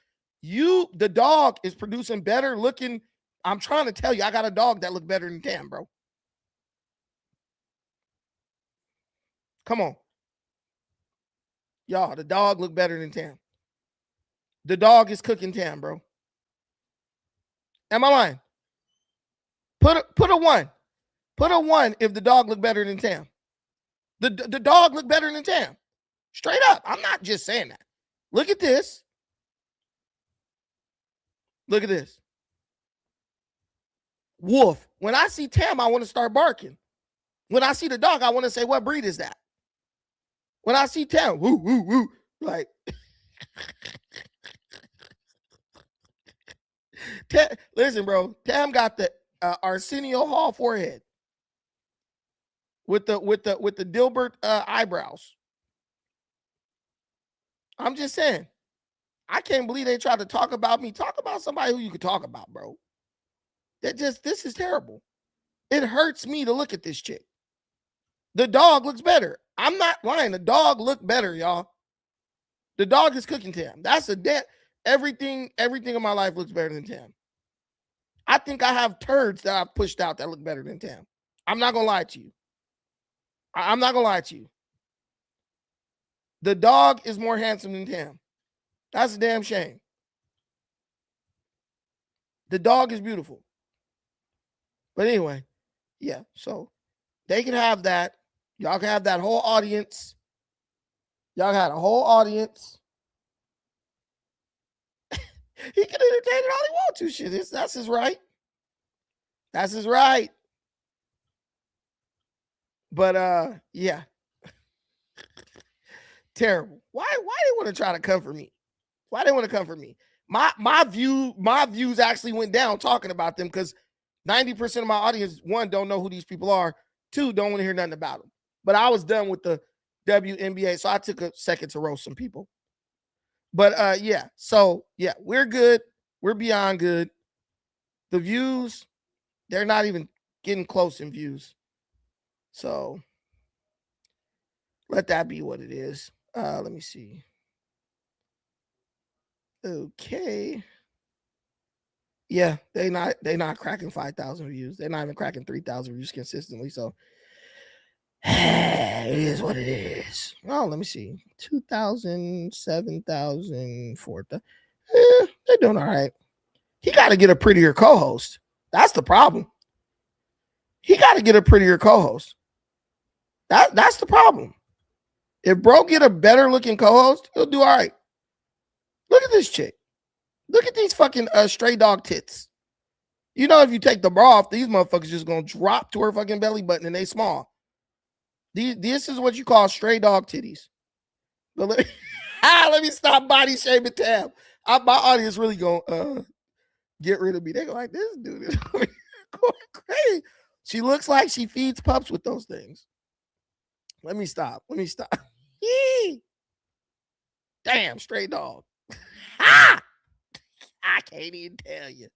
the dog is producing better looking. I'm trying to tell you, I got a dog that look better than Tam, bro. Come on. Y'all, the dog look better than Tam. The dog is cooking Tam, bro. Am I lying? Put a 1. Put a 1 if the dog look better than Tam. The dog look better than Tam. Straight up. I'm not just saying that. Look at this. Look at this. Wolf. When I see Tam, I want to start barking. When I see the dog, I want to say, what breed is that? When I see Tam, woo, woo, woo. Like, listen, bro. Tam got the Arsenio Hall forehead with the Dilbert eyebrows. I'm just saying. I can't believe they tried to talk about me. Talk about somebody who you could talk about, bro. This is terrible. It hurts me to look at this chick. The dog looks better. I'm not lying. The dog looked better, y'all. The dog is cooking Tam. That's everything in my life looks better than Tam. I think I have turds that I've pushed out that look better than Tam. I'm not gonna lie to you. I'm not gonna lie to you. The dog is more handsome than Tam. That's a damn shame. The dog is beautiful. But anyway, yeah, so they can have that. Y'all can have that whole audience. Y'all got a whole audience. He can entertain it all he wants to. Shit, that's his right. That's his right. But yeah. Terrible. Why they want to try to come for me? Why they want to come for me? My views actually went down talking about them because 90% of my audience, 1, don't know who these people are. 2, don't want to hear nothing about them. But I was done with the WNBA, so I took a second to roast some people. But yeah, so yeah, we're good. We're beyond good. The views, they're not even getting close in views. So let that be what it is. Let me see. Okay. Yeah, they not cracking 5,000 views. They're not even cracking 3,000 views consistently. So it is what it is. Oh, let me see. 2,000, 7,000, 4,000. They're doing all right. He got to get a prettier co-host. That's the problem. He got to get a prettier co-host. That's the problem. If bro get a better looking co-host, he'll do all right. Look at this chick. Look at these fucking stray dog tits. You know, if you take the bra off, these motherfuckers just gonna drop to her fucking belly button and they small. This is what you call stray dog titties. But let me stop body shaming Tam. My audience really gonna get rid of me. They go like, this dude is going crazy. She looks like she feeds pups with those things. Let me stop. Damn, straight dog. I can't even tell you.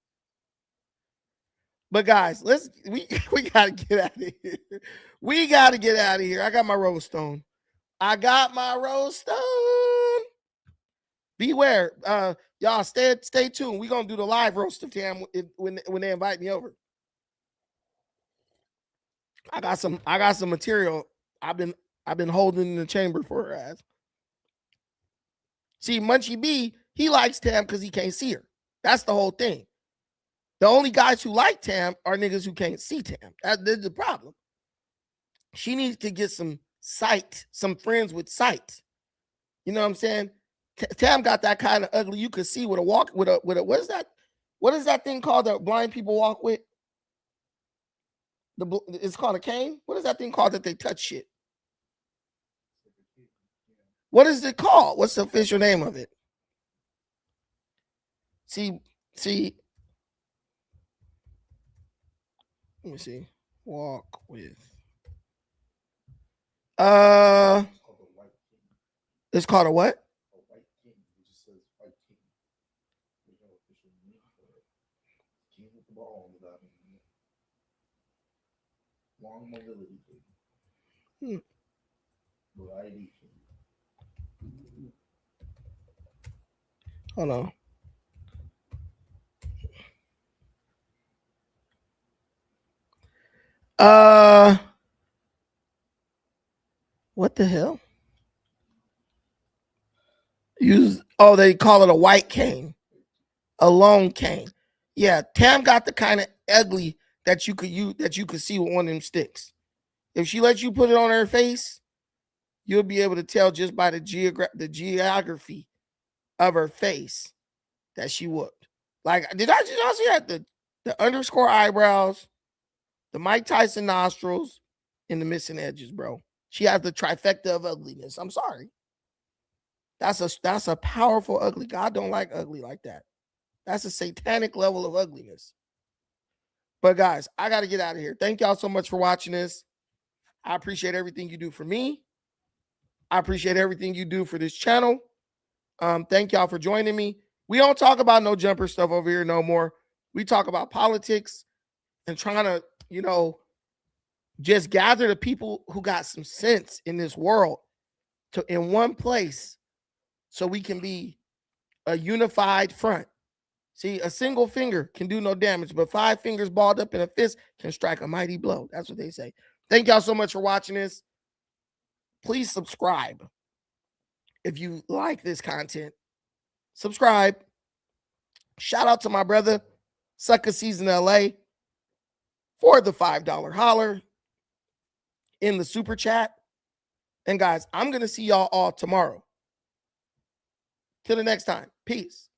But guys, we gotta get out of here. We gotta get out of here. I got my roast on. Beware. Y'all stay tuned. We're gonna do the live roast of Tam when they invite me over. I got some material I've been holding in the chamber for her ass. See, Munchie B, he likes Tam because he can't see her. That's the whole thing. The only guys who like Tam are niggas who can't see Tam. That's the problem. She needs to get some sight, some friends with sight. You know what I'm saying? Tam got that kind of ugly. You could see with a walk with a what is that? What is that thing called that blind people walk with? It's called a cane. What is that thing called that they touch shit? What is it called? What's the official name of it? See. Let me see. Walk with. It's called a what? Long mobility. Variety. Hold on. What the hell? They call it a white cane, a long cane. Yeah, Tam got the kind of ugly that you could see with one of them sticks. If she lets you put it on her face, you'll be able to tell just by the geography of her face that she whooped. Like, did y'all see that? The underscore eyebrows, the Mike Tyson nostrils, and the missing edges, bro. She has the trifecta of ugliness. I'm sorry. That's a powerful ugly. God don't like ugly like that. That's a satanic level of ugliness. But guys, I got to get out of here. Thank y'all so much for watching this. I appreciate everything you do for me. I appreciate everything you do for this channel. Thank y'all for joining me. We don't talk about no jumper stuff over here no more. We talk about politics and trying to, just gather the people who got some sense in this world in one place so we can be a unified front. See, a single finger can do no damage, but 5 fingers balled up in a fist can strike a mighty blow. That's what they say. Thank y'all so much for watching this. Please subscribe. If you like this content, subscribe. Shout out to my brother, Sucker Season LA, for the $5 holler in the super chat. And guys, I'm going to see y'all all tomorrow. Till the next time. Peace.